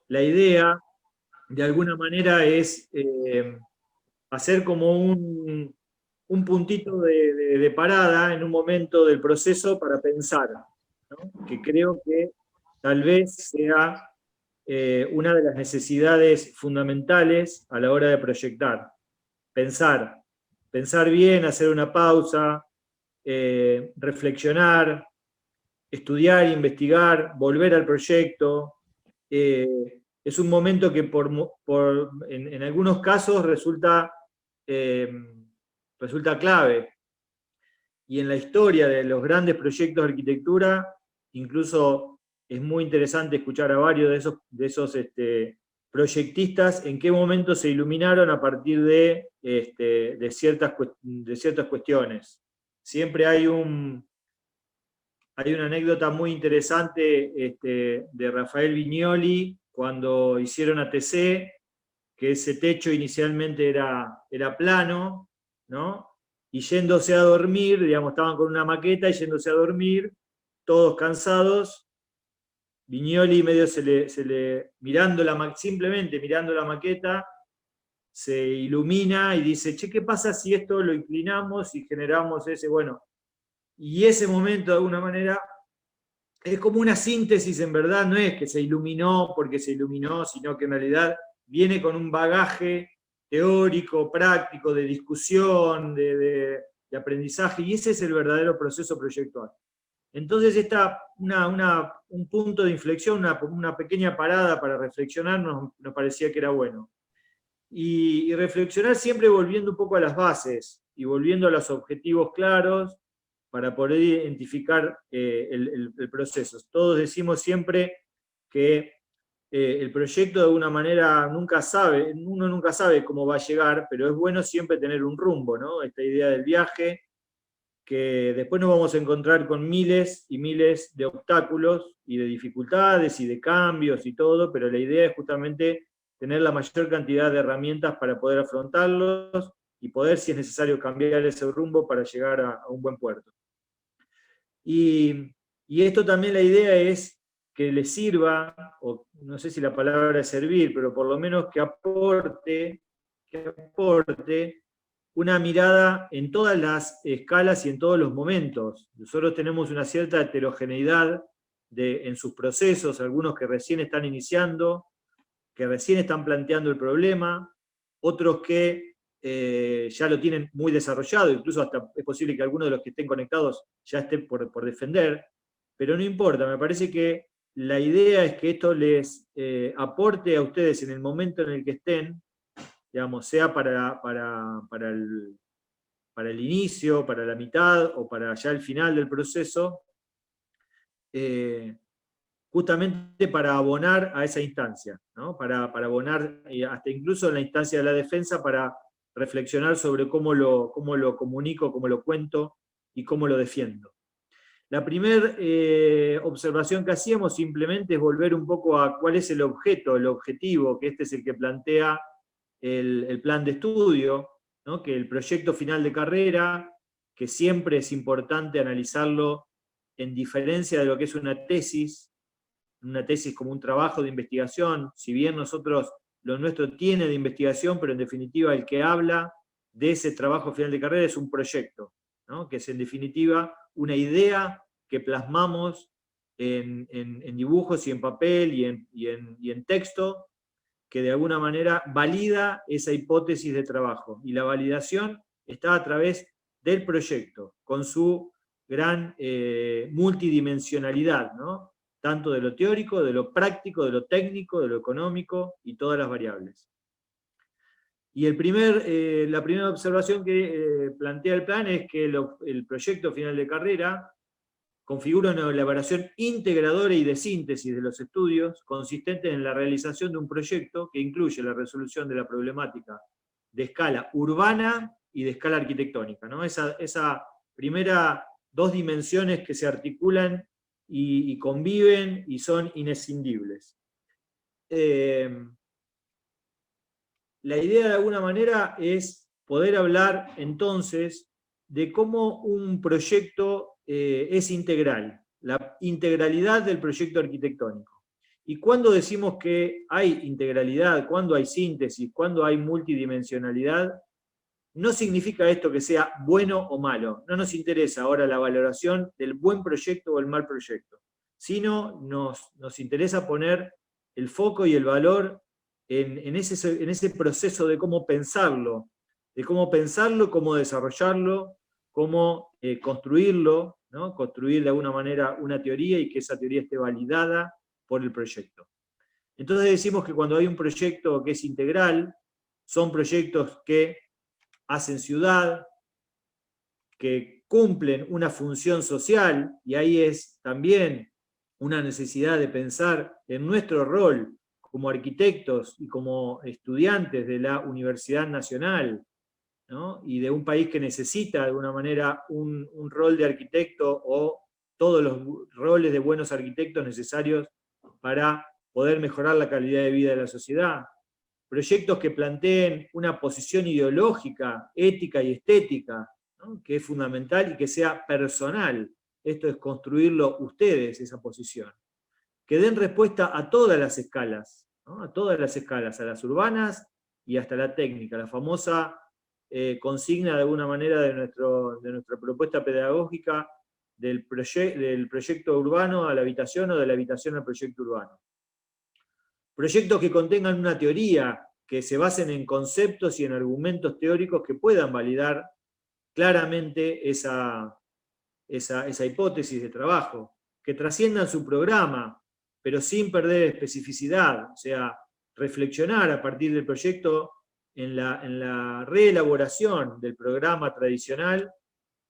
la idea, de alguna manera, es hacer como un puntito de parada en un momento del proceso para pensar, ¿no? Que creo que tal vez sea una de las necesidades fundamentales a la hora de proyectar. Pensar, pensar bien, hacer una pausa, reflexionar, estudiar, investigar, volver al proyecto. Es un momento que en algunos casos eh, resulta clave. Y en la historia de los grandes proyectos de arquitectura, incluso es muy interesante escuchar a varios de esos proyectistas en qué momento se iluminaron a partir de ciertas cuestiones. Siempre hay una anécdota muy interesante de Rafael Viñoli cuando hicieron ATC, que ese techo inicialmente era plano, ¿no? Y yéndose a dormir, digamos, estaban con una maqueta y yéndose a dormir, todos cansados, Viñoli medio simplemente mirando la maqueta, se ilumina y dice, che, ¿qué pasa si esto lo inclinamos y generamos bueno, y ese momento de alguna manera es como una síntesis, en verdad, no es que se iluminó porque se iluminó, sino que en realidad viene con un bagaje teórico, práctico, de discusión, de aprendizaje, y ese es el verdadero proceso proyectual. Entonces, un punto de inflexión, una pequeña parada para reflexionar, nos parecía que era bueno. Y reflexionar siempre volviendo un poco a las bases y volviendo a los objetivos claros para poder identificar el proceso. Todos decimos siempre que el proyecto de alguna manera uno nunca sabe cómo va a llegar, pero es bueno siempre tener un rumbo, ¿no? Esta idea del viaje, que después nos vamos a encontrar con miles y miles de obstáculos y de dificultades y de cambios y todo, pero la idea es justamente tener la mayor cantidad de herramientas para poder afrontarlos y poder, si es necesario, cambiar ese rumbo para llegar a un buen puerto. Y esto también la idea es que le sirva, o no sé si la palabra es servir, pero por lo menos que aporte una mirada en todas las escalas y en todos los momentos. Nosotros tenemos una cierta heterogeneidad en sus procesos, algunos que recién están iniciando, que recién están planteando el problema, otros que ya lo tienen muy desarrollado, incluso hasta es posible que algunos de los que estén conectados ya estén por defender, pero no importa, me parece que la idea es que esto les aporte a ustedes en el momento en el que estén, digamos, sea para el inicio, para la mitad o para ya el final del proceso, justamente para abonar a esa instancia, ¿no? Para abonar hasta incluso en la instancia de la defensa para reflexionar sobre cómo lo comunico, cómo lo cuento y cómo lo defiendo. La primera observación que hacíamos simplemente es volver un poco a cuál es el objeto, el objetivo, que este es el que plantea el plan de estudio, ¿no? Que el proyecto final de carrera, que siempre es importante analizarlo en diferencia de lo que es una tesis como un trabajo de investigación, si bien nosotros, lo nuestro tiene de investigación, pero en definitiva el que habla de ese trabajo final de carrera es un proyecto, ¿no? Que es en definitiva una idea que plasmamos en dibujos y en papel y en texto, que de alguna manera valida esa hipótesis de trabajo. Y la validación está a través del proyecto, con su gran multidimensionalidad, ¿no? Tanto de lo teórico, de lo práctico, de lo técnico, de lo económico y todas las variables. Y la primera observación que plantea el plan es que el proyecto final de carrera configura una elaboración integradora y de síntesis de los estudios, consistente en la realización de un proyecto que incluye la resolución de la problemática de escala urbana y de escala arquitectónica, ¿no? Esa primera dos dimensiones que se articulan y conviven y son inescindibles. La idea de alguna manera es poder hablar entonces de cómo un proyecto es integral, la integralidad del proyecto arquitectónico. Y cuando decimos que hay integralidad, cuando hay síntesis, cuando hay multidimensionalidad, no significa esto que sea bueno o malo. No nos interesa ahora la valoración del buen proyecto o el mal proyecto, sino nos interesa poner el foco y el valor en ese proceso de cómo pensarlo, cómo desarrollarlo, cómo construirlo, ¿no? Construir de alguna manera una teoría y que esa teoría esté validada por el proyecto. Entonces decimos que cuando hay un proyecto que es integral, son proyectos que hacen ciudad, que cumplen una función social, y ahí es también una necesidad de pensar en nuestro rol como arquitectos y como estudiantes de la Universidad Nacional, ¿no? Y de un país que necesita de alguna manera un rol de arquitecto o todos los roles de buenos arquitectos necesarios para poder mejorar la calidad de vida de la sociedad. Proyectos que planteen una posición ideológica, ética y estética, ¿no? Que es fundamental y que sea personal. Esto es construirlo ustedes, esa posición. Que den respuesta a todas las escalas, ¿no? A todas las escalas, a las urbanas y hasta la técnica, la famosa consigna de alguna manera de nuestra propuesta pedagógica del proyecto urbano a la habitación o de la habitación al proyecto urbano. Proyectos que contengan una teoría, que se basen en conceptos y en argumentos teóricos que puedan validar claramente esa hipótesis de trabajo, que trasciendan su programa, pero sin perder especificidad, o sea, reflexionar a partir del proyecto en la reelaboración del programa tradicional,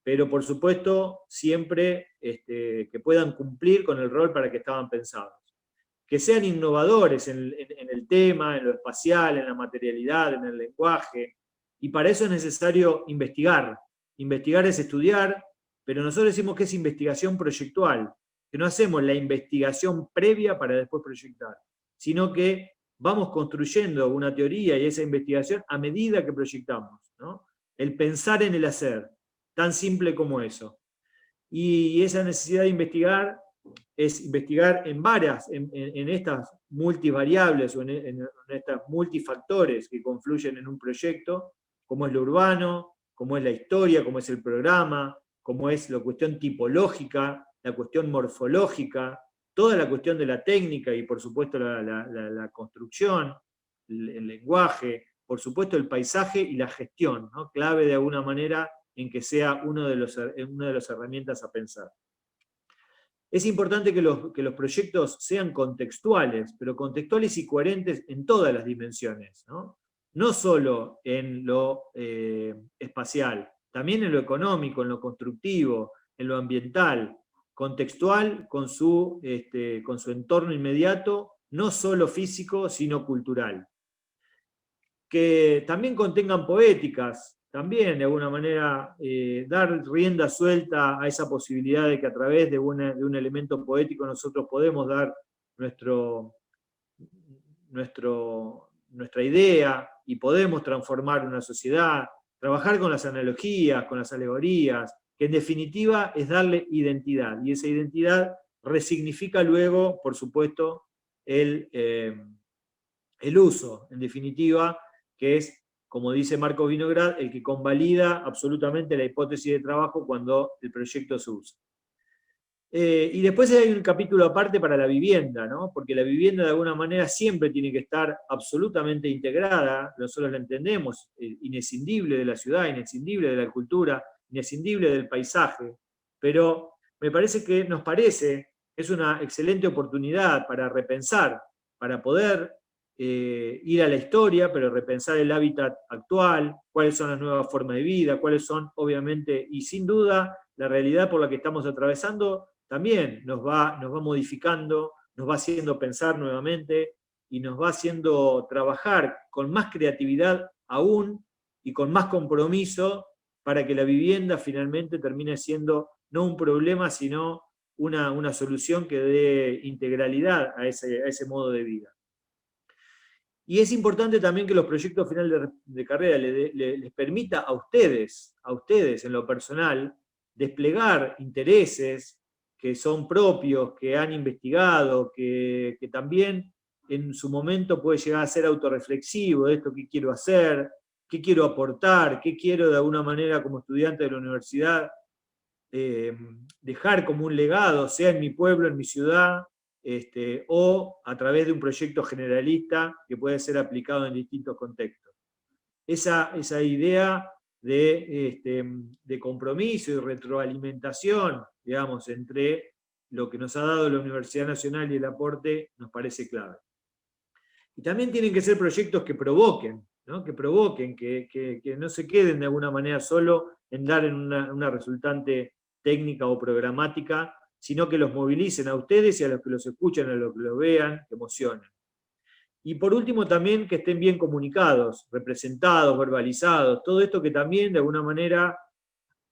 pero por supuesto siempre que puedan cumplir con el rol para que estaban pensados. Que sean innovadores en el tema, en lo espacial, en la materialidad, en el lenguaje, y para eso es necesario investigar. Investigar es estudiar, pero nosotros decimos que es investigación proyectual, que no hacemos la investigación previa para después proyectar, sino que vamos construyendo una teoría y esa investigación a medida que proyectamos, ¿no? El pensar en el hacer, tan simple como eso. Y esa necesidad de investigar es investigar en estas multivariables o en estos multifactores que confluyen en un proyecto, como es lo urbano, como es la historia, como es el programa, como es la cuestión tipológica, la cuestión morfológica, toda la cuestión de la técnica y por supuesto la construcción, el lenguaje, por supuesto el paisaje y la gestión, ¿no? Clave de alguna manera en que sea una de las herramientas a pensar. Es importante que los proyectos sean contextuales, pero contextuales y coherentes en todas las dimensiones, ¿no? No solo en lo espacial, también en lo económico, en lo constructivo, en lo ambiental, contextual con su entorno inmediato, no solo físico, sino cultural. Que también contengan poéticas, también de alguna manera dar rienda suelta a esa posibilidad de que a través de un elemento poético nosotros podemos dar nuestra idea y podemos transformar una sociedad, trabajar con las analogías, con las alegorías, que en definitiva es darle identidad, y esa identidad resignifica luego, por supuesto, el uso, en definitiva, que es, como dice Marcos Vinograd, el que convalida absolutamente la hipótesis de trabajo cuando el proyecto se usa. Y después hay un capítulo aparte para la vivienda, ¿no? Porque la vivienda de alguna manera siempre tiene que estar absolutamente integrada, nosotros la entendemos, inescindible de la ciudad, inescindible de la cultura, inescindible del paisaje, pero es una excelente oportunidad para repensar, para poder ir a la historia, pero repensar el hábitat actual, cuáles son las nuevas formas de vida, cuáles son, obviamente, y sin duda, la realidad por la que estamos atravesando también nos va modificando, nos va haciendo pensar nuevamente y nos va haciendo trabajar con más creatividad aún y con más compromiso para que la vivienda finalmente termine siendo no un problema, sino una solución que dé integralidad a ese modo de vida. Y es importante también que los proyectos finales de carrera les permita a ustedes en lo personal, desplegar intereses, que son propios, que han investigado, que también en su momento puede llegar a ser autorreflexivo de esto que quiero hacer, qué quiero aportar, qué quiero de alguna manera como estudiante de la universidad dejar como un legado, sea en mi pueblo, en mi ciudad, o a través de un proyecto generalista que puede ser aplicado en distintos contextos. Esa idea de compromiso y retroalimentación, digamos, entre lo que nos ha dado la Universidad Nacional y el aporte, nos parece clave. Y también tienen que ser proyectos que provoquen, ¿no? Que no se queden de alguna manera solo en dar en una resultante técnica o programática, sino que los movilicen a ustedes y a los que los escuchan, a los que los vean, que emocionen. Y por último también que estén bien comunicados, representados, verbalizados, todo esto que también de alguna manera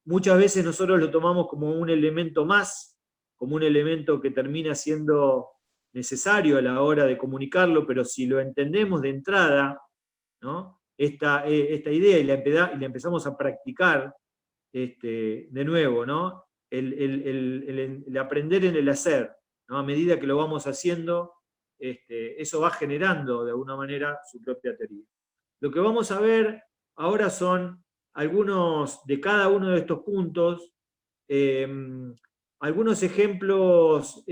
muchas veces nosotros lo tomamos como un elemento más, como un elemento que termina siendo necesario a la hora de comunicarlo, pero si lo entendemos de entrada, ¿no? esta idea y la empezamos a practicar de nuevo, ¿no? el aprender en el hacer, ¿no? A medida que lo vamos haciendo, eso va generando de alguna manera su propia teoría. Lo que vamos a ver ahora son algunos de cada uno de estos puntos, algunos ejemplos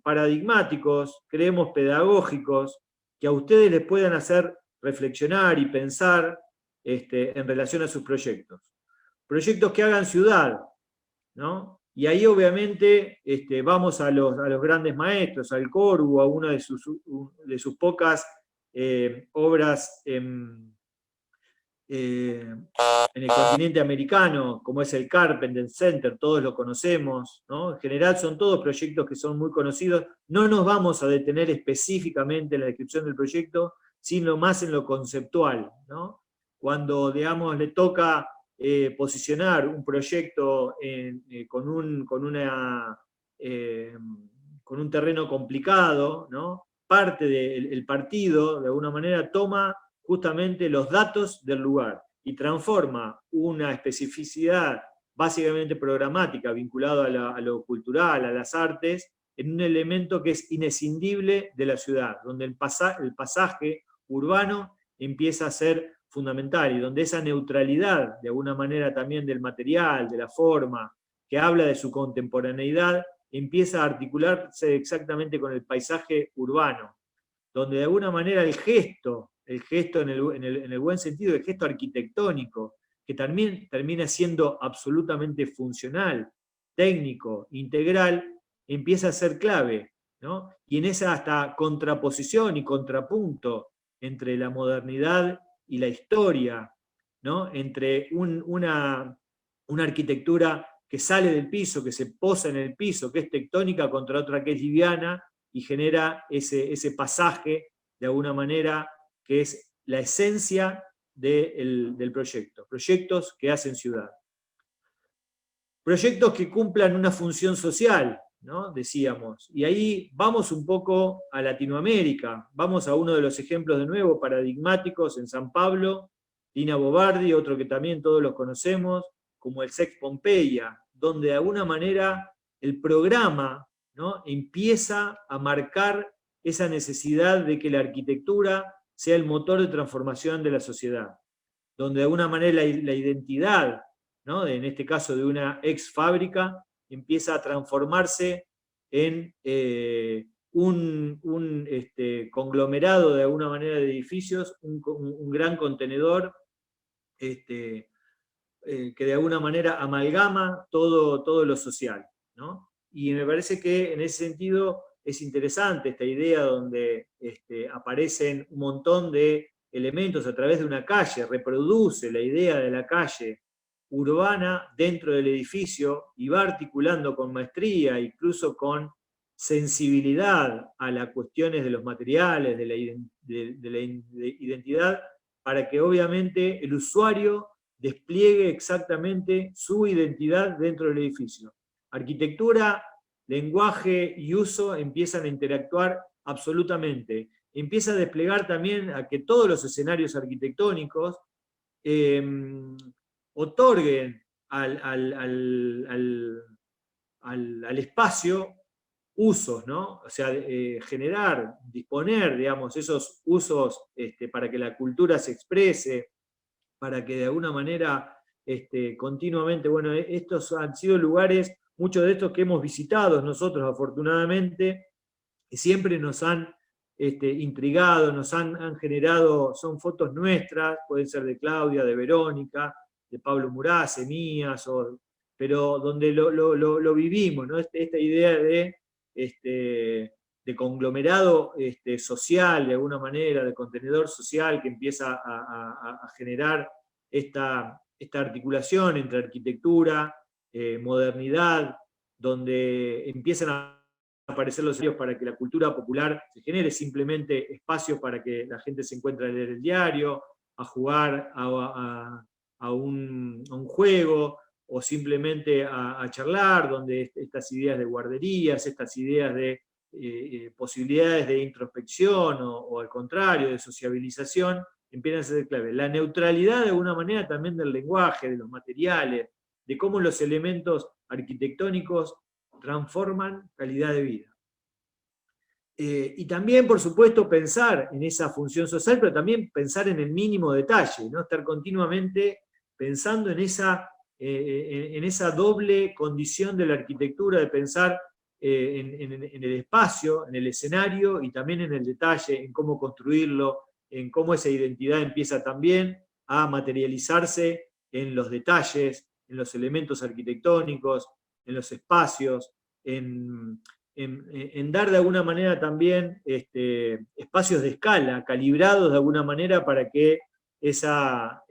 paradigmáticos, creemos pedagógicos, que a ustedes les puedan hacer reflexionar y pensar en relación a sus proyectos. Proyectos que hagan ciudad, ¿no? Y ahí obviamente vamos a los grandes maestros, al Corbu, a una de sus pocas obras en el continente americano, como es el Carpenter Center, todos lo conocemos, ¿no? En general son todos proyectos que son muy conocidos. No nos vamos a detener específicamente en la descripción del proyecto, sino más en lo conceptual, ¿no? Cuando, digamos, le toca posicionar un proyecto con un terreno complicado, ¿no? Parte del partido, de alguna manera, toma justamente los datos del lugar y transforma una especificidad básicamente programática vinculada a lo cultural, a las artes, en un elemento que es inescindible de la ciudad, donde el pasaje urbano empieza a ser fundamental y donde esa neutralidad, de alguna manera también del material, de la forma, que habla de su contemporaneidad, empieza a articularse exactamente con el paisaje urbano, donde de alguna manera el gesto en el buen sentido, el gesto arquitectónico, que también termina siendo absolutamente funcional, técnico, integral, empieza a ser clave, ¿no? Y en esa hasta contraposición y contrapunto entre la modernidad y la historia, ¿no? Entre una arquitectura que sale del piso, que se posa en el piso, que es tectónica, contra otra que es liviana, y genera ese pasaje, de alguna manera, que es la esencia del proyecto. Proyectos que hacen ciudad. Proyectos que cumplan una función social, ¿no? Decíamos. Y ahí vamos un poco a Latinoamérica. Vamos a uno de los ejemplos de nuevo paradigmáticos en San Pablo, Dina Bobardi, otro que también todos los conocemos, como el Sex Pompeia, donde de alguna manera el programa, ¿no? Empieza a marcar esa necesidad de que la arquitectura sea el motor de transformación de la sociedad, donde de alguna manera la identidad, ¿no? En este caso de una ex fábrica, empieza a transformarse en un conglomerado de alguna manera de edificios, un gran contenedor que de alguna manera amalgama todo lo social, ¿no? Y me parece que en ese sentido es interesante esta idea donde aparecen un montón de elementos a través de una calle, reproduce la idea de la calle urbana dentro del edificio y va articulando con maestría, incluso con sensibilidad a las cuestiones de los materiales, de la identidad, para que obviamente el usuario despliegue exactamente su identidad dentro del edificio. Arquitectura, lenguaje y uso empiezan a interactuar absolutamente. Empieza a desplegar también a que todos los escenarios arquitectónicos otorguen al espacio usos, ¿no? O sea, generar, disponer, digamos, esos usos para que la cultura se exprese, para que de alguna manera continuamente, bueno, estos han sido lugares, muchos de estos que hemos visitado nosotros afortunadamente, y siempre nos han intrigado, nos han generado, son fotos nuestras, pueden ser de Claudia, de Verónica, de Pablo Murase, mías, pero donde lo vivimos, ¿no? Esta idea de conglomerado social, de alguna manera, de contenedor social que empieza a generar esta articulación entre arquitectura, modernidad, donde empiezan a aparecer los espacios para que la cultura popular se genere, simplemente espacios para que la gente se encuentre a leer el diario, a jugar a un juego, o simplemente a charlar, donde estas ideas de guarderías, estas ideas de posibilidades de introspección o al contrario, de sociabilización, empiezan a ser clave. La neutralidad de alguna manera también del lenguaje, de los materiales, de cómo los elementos arquitectónicos transforman calidad de vida. Y también, por supuesto, pensar en esa función social, pero también pensar en el mínimo detalle, ¿no? Estar continuamente pensando en esa doble condición de la arquitectura, de pensar en el espacio, en el escenario y también en el detalle, en cómo construirlo, en cómo esa identidad empieza también a materializarse en los detalles, en los elementos arquitectónicos, en los espacios, en dar de alguna manera también espacios de escala, calibrados de alguna manera para que esa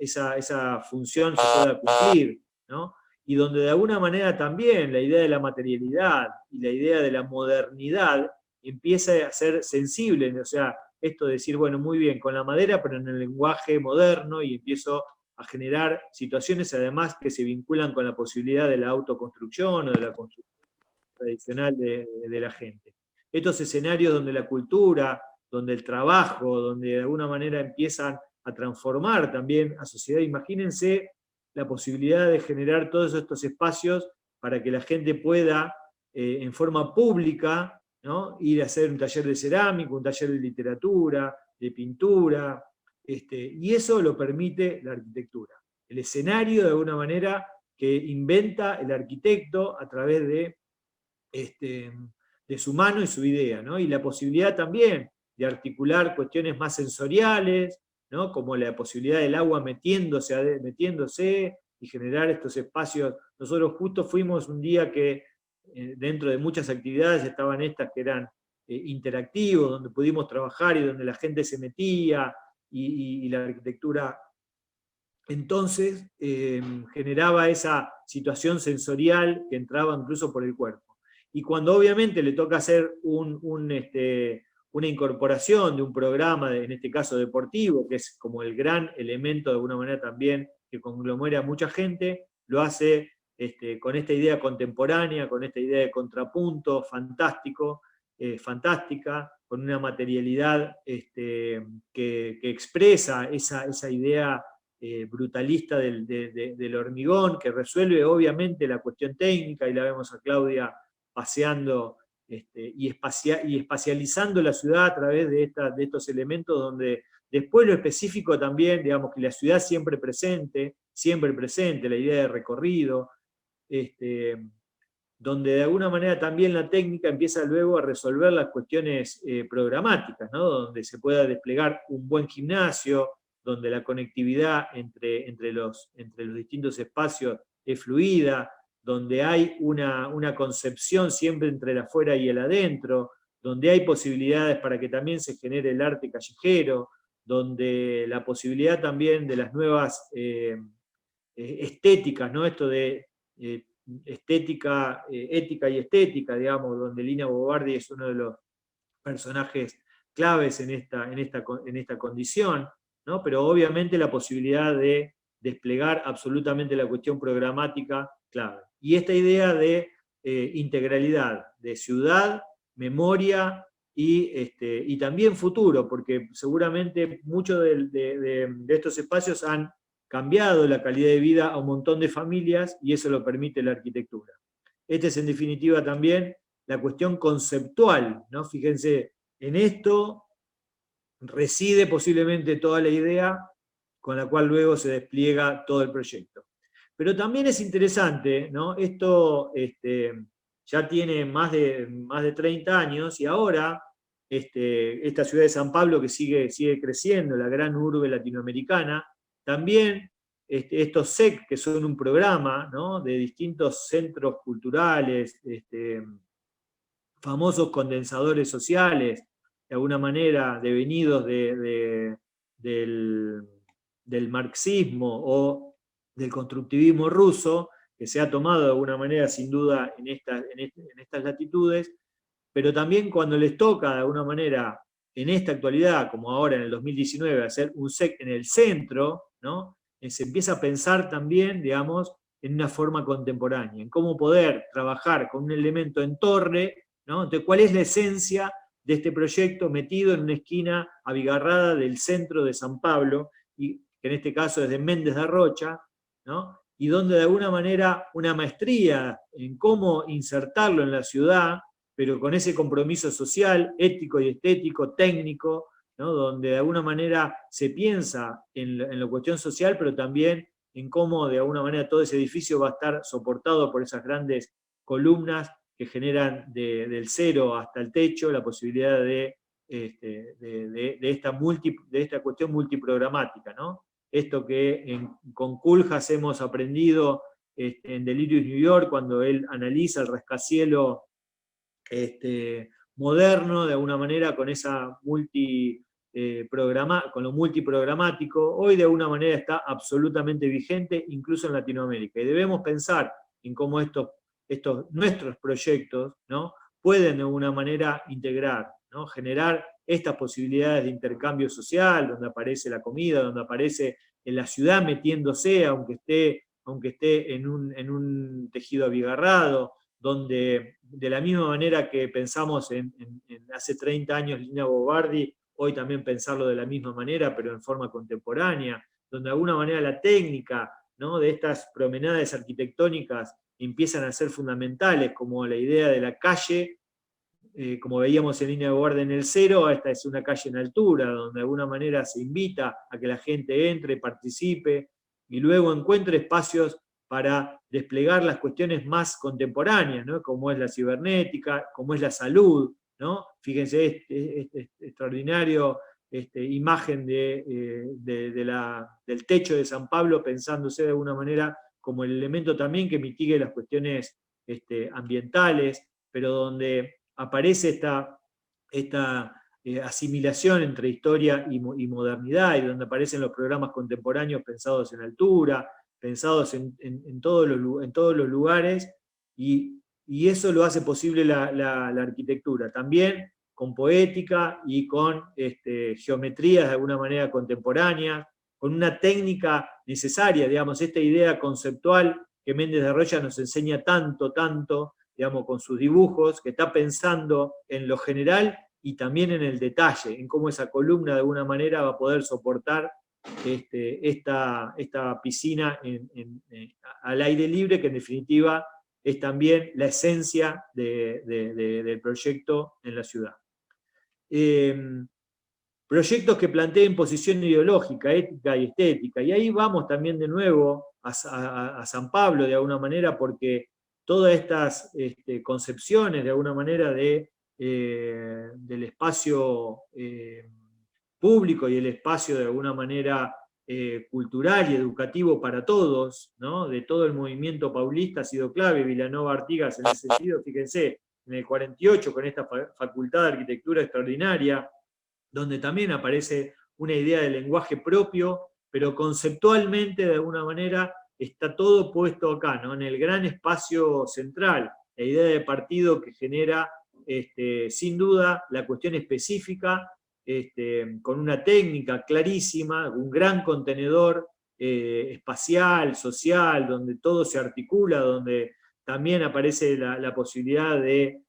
función se pueda cumplir, ¿no? Y donde de alguna manera también la idea de la materialidad y la idea de la modernidad empieza a ser sensible, o sea, esto de decir, bueno, muy bien, con la madera, pero en el lenguaje moderno, y empiezo a generar situaciones además que se vinculan con la posibilidad de la autoconstrucción o de la construcción tradicional de la gente. Estos escenarios donde la cultura, donde el trabajo, donde de alguna manera empiezan a transformar también a sociedad, imagínense la posibilidad de generar todos estos espacios para que la gente pueda, en forma pública, ¿no? Ir a hacer un taller de cerámica, un taller de literatura, de pintura, y eso lo permite la arquitectura. El escenario, de alguna manera, que inventa el arquitecto a través de su mano y su idea, ¿no? Y la posibilidad también de articular cuestiones más sensoriales, ¿no? Como la posibilidad del agua metiéndose y generar estos espacios. Nosotros justo fuimos un día que dentro de muchas actividades estaban estas que eran interactivos, donde pudimos trabajar y donde la gente se metía y la arquitectura entonces generaba esa situación sensorial que entraba incluso por el cuerpo. Y cuando obviamente le toca hacer una incorporación de un programa, en este caso deportivo, que es como el gran elemento de alguna manera también que conglomera a mucha gente, lo hace con esta idea contemporánea, con esta idea de contrapunto fantástico, fantástica, con una materialidad que expresa esa idea brutalista del hormigón, que resuelve obviamente la cuestión técnica, y la vemos a Claudia paseando y espacializando la ciudad a través de estos elementos, donde después lo específico también, digamos que la ciudad siempre presente, la idea de recorrido, donde de alguna manera también la técnica empieza luego a resolver las cuestiones programáticas, ¿no? Donde se pueda desplegar un buen gimnasio, donde la conectividad entre los distintos espacios es fluida, donde hay una concepción siempre entre el afuera y el adentro, donde hay posibilidades para que también se genere el arte callejero, donde la posibilidad también de las nuevas estéticas, ¿no? Esto de estética, ética y estética, digamos, donde Lina Bobardi es uno de los personajes claves en esta condición, ¿no? Pero obviamente la posibilidad de desplegar absolutamente la cuestión programática clave. Y esta idea de integralidad, de ciudad, memoria y también futuro, porque seguramente muchos de estos espacios han cambiado la calidad de vida a un montón de familias y eso lo permite la arquitectura. Esta es en definitiva también la cuestión conceptual, ¿no? Fíjense, en esto reside posiblemente toda la idea con la cual luego se despliega todo el proyecto. Pero también es interesante, ¿no? Esto ya tiene más de 30 años y ahora esta ciudad de San Pablo que sigue creciendo, la gran urbe latinoamericana, también estos SEC, que son un programa, ¿no?, de distintos centros culturales, famosos condensadores sociales, de alguna manera devenidos del marxismo o del constructivismo ruso, que se ha tomado de alguna manera sin duda en estas latitudes, pero también cuando les toca de alguna manera en esta actualidad, como ahora en el 2019, hacer un SEC en el centro, ¿no?, se empieza a pensar también, digamos, en una forma contemporánea, en cómo poder trabajar con un elemento en torre, ¿no? Entonces, ¿cuál es la esencia de este proyecto metido en una esquina abigarrada del centro de San Pablo, y que en este caso es de Méndez de Rocha, ¿no?, y donde de alguna manera una maestría en cómo insertarlo en la ciudad, pero con ese compromiso social, ético y estético, técnico, ¿no?, donde de alguna manera se piensa en la cuestión social, pero también en cómo de alguna manera todo ese edificio va a estar soportado por esas grandes columnas que generan del cero hasta el techo la posibilidad de esta cuestión multiprogramática, ¿no? Esto que con Culjas hemos aprendido en Delirious New York, cuando él analiza el rascacielos moderno, de alguna manera, con esa con lo multiprogramático, hoy de alguna manera está absolutamente vigente, incluso en Latinoamérica. Y debemos pensar en cómo nuestros proyectos, ¿no?, pueden de alguna manera integrar, ¿no?, generar estas posibilidades de intercambio social, donde aparece la comida, donde aparece en la ciudad metiéndose, aunque esté en un tejido abigarrado, donde de la misma manera que pensamos en hace 30 años Lina Bobardi, hoy también pensarlo de la misma manera, pero en forma contemporánea, donde de alguna manera la técnica, ¿no?, de estas promenades arquitectónicas empiezan a ser fundamentales, como la idea de la calle, como veíamos en Línea de Bobardi en el cero, esta es una calle en altura, donde de alguna manera se invita a que la gente entre, participe, y luego encuentre espacios para desplegar las cuestiones más contemporáneas, ¿no?, como es la cibernética, como es la salud, ¿no? Fíjense este extraordinario imagen del techo de San Pablo, pensándose de alguna manera como el elemento también que mitigue las cuestiones ambientales, pero donde aparece esta asimilación entre historia y modernidad, y donde aparecen los programas contemporáneos pensados en altura, pensados en todos los lugares, y eso lo hace posible la arquitectura, también con poética y con geometrías de alguna manera contemporáneas, con una técnica necesaria, digamos, esta idea conceptual que Méndez de Rocha nos enseña tanto, digamos, con sus dibujos, que está pensando en lo general y también en el detalle, en cómo esa columna de alguna manera va a poder soportar esta piscina al aire libre, que en definitiva es también la esencia del proyecto en la ciudad. Proyectos que planteen posición ideológica, ética y estética, y ahí vamos también de nuevo a San Pablo de alguna manera, porque todas estas concepciones de alguna manera del espacio público y el espacio de alguna manera cultural y educativo para todos, ¿no?, de todo el movimiento paulista ha sido clave. Vilanova Artigas en ese sentido, fíjense, en el 48 con esta facultad de arquitectura extraordinaria, donde también aparece una idea de lenguaje propio, pero conceptualmente de alguna manera está todo puesto acá, ¿no?, en el gran espacio central, la idea de partido que genera sin duda la cuestión específica, con una técnica clarísima, un gran contenedor espacial, social, donde todo se articula, donde también aparece la posibilidad de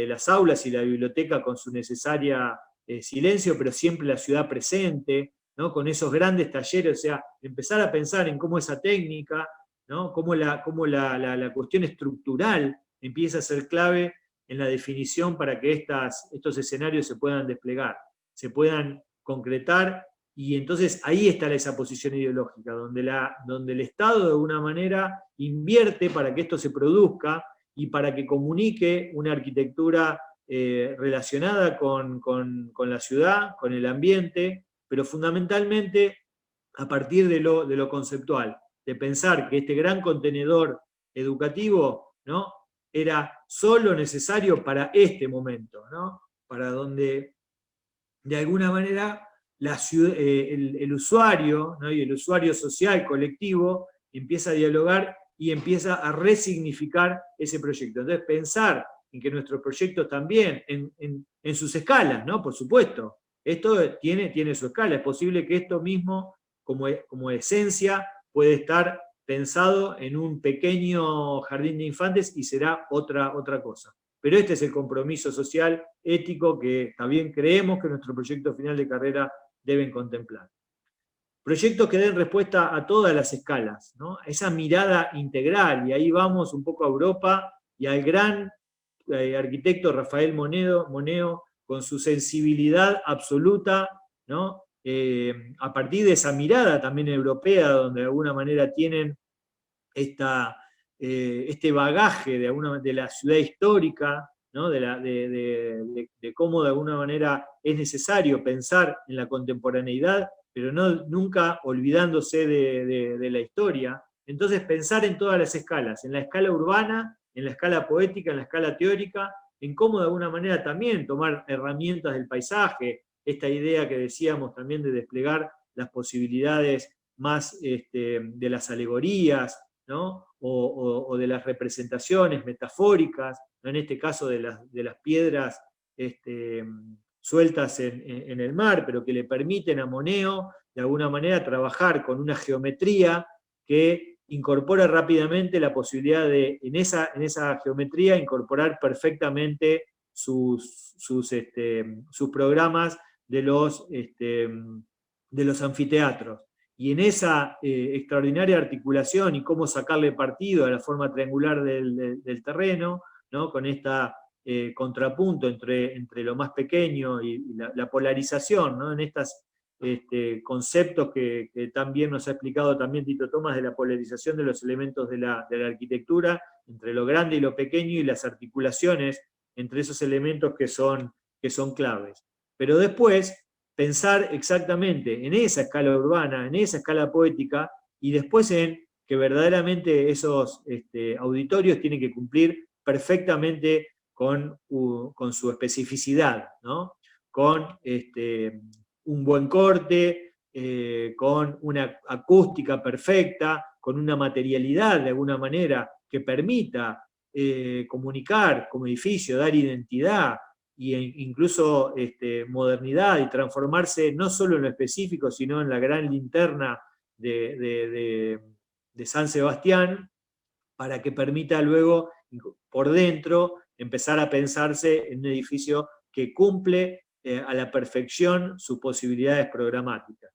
las aulas y la biblioteca con su necesaria silencio, pero siempre la ciudad presente, ¿no?, con esos grandes talleres, o sea, empezar a pensar en cómo esa técnica, ¿no?, cómo la cuestión estructural empieza a ser clave en la definición para que estos escenarios se puedan desplegar, se puedan concretar, y entonces ahí está esa posición ideológica, donde el Estado de alguna manera invierte para que esto se produzca y para que comunique una arquitectura relacionada con la ciudad, con el ambiente, pero fundamentalmente a partir de lo conceptual, de pensar que este gran contenedor educativo, ¿no?, era solo necesario para este momento, ¿no?, para donde de alguna manera el usuario, ¿no?, y el usuario social colectivo empieza a dialogar y empieza a resignificar ese proyecto. Entonces pensar en que nuestros proyectos también, en sus escalas, ¿no?, por supuesto, esto tiene su escala, es posible que esto mismo como esencia puede estar pensado en un pequeño jardín de infantes y será otra cosa. Pero este es el compromiso social, ético, que también creemos que nuestro proyecto final de carrera deben contemplar. Proyectos que den respuesta a todas las escalas, ¿no?, esa mirada integral, y ahí vamos un poco a Europa y al gran arquitecto Rafael Moneo, con su sensibilidad absoluta, ¿no?, a partir de esa mirada también europea, donde de alguna manera tienen este bagaje de la ciudad histórica, ¿no?, de cómo de alguna manera es necesario pensar en la contemporaneidad, pero nunca olvidándose de la historia. Entonces pensar en todas las escalas, en la escala urbana, en la escala poética, en la escala teórica, en cómo de alguna manera también tomar herramientas del paisaje, esta idea que decíamos también de desplegar las posibilidades más de las alegorías, ¿no?, o de las representaciones metafóricas, ¿no?, en este caso de las piedras sueltas en el mar, pero que le permiten a Moneo de alguna manera trabajar con una geometría que incorpora rápidamente la posibilidad de, en esa geometría, incorporar perfectamente sus programas de los anfiteatros. Y en esa extraordinaria articulación y cómo sacarle partido a la forma triangular del terreno, ¿no?, con este contrapunto entre lo más pequeño y la polarización, ¿no?, en estos conceptos que también nos ha explicado también Tito Tomás, de la polarización de los elementos de la arquitectura, entre lo grande y lo pequeño, y las articulaciones entre esos elementos que son claves. Pero después pensar exactamente en esa escala urbana, en esa escala poética, y después en que verdaderamente esos auditorios tienen que cumplir perfectamente con su especificidad, ¿no?, con un buen corte, con una acústica perfecta, con una materialidad de alguna manera que permita comunicar como edificio, dar identidad, e incluso modernidad, y transformarse no solo en lo específico, sino en la gran linterna de San Sebastián, para que permita luego, por dentro, empezar a pensarse en un edificio que cumple a la perfección sus posibilidades programáticas.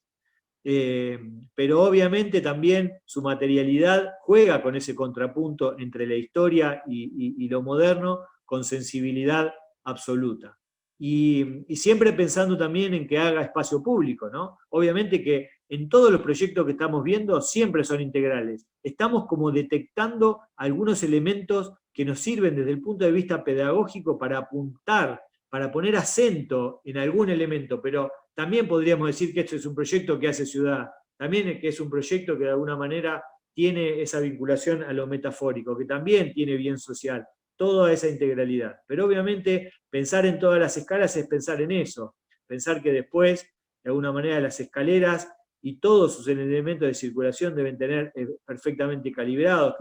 Pero obviamente también su materialidad juega con ese contrapunto entre la historia y lo moderno, con sensibilidad absoluta. Y siempre pensando también en que haga espacio público, ¿no? Obviamente que en todos los proyectos que estamos viendo siempre son integrales. Estamos como detectando algunos elementos que nos sirven desde el punto de vista pedagógico para apuntar, para poner acento en algún elemento, pero también podríamos decir que esto es un proyecto que hace ciudad, también que es un proyecto que de alguna manera tiene esa vinculación a lo metafórico, que también tiene bien social, toda esa integralidad. Pero obviamente pensar en todas las escalas es pensar en eso, pensar que después, de alguna manera, las escaleras y todos sus elementos de circulación deben tener perfectamente calibrados,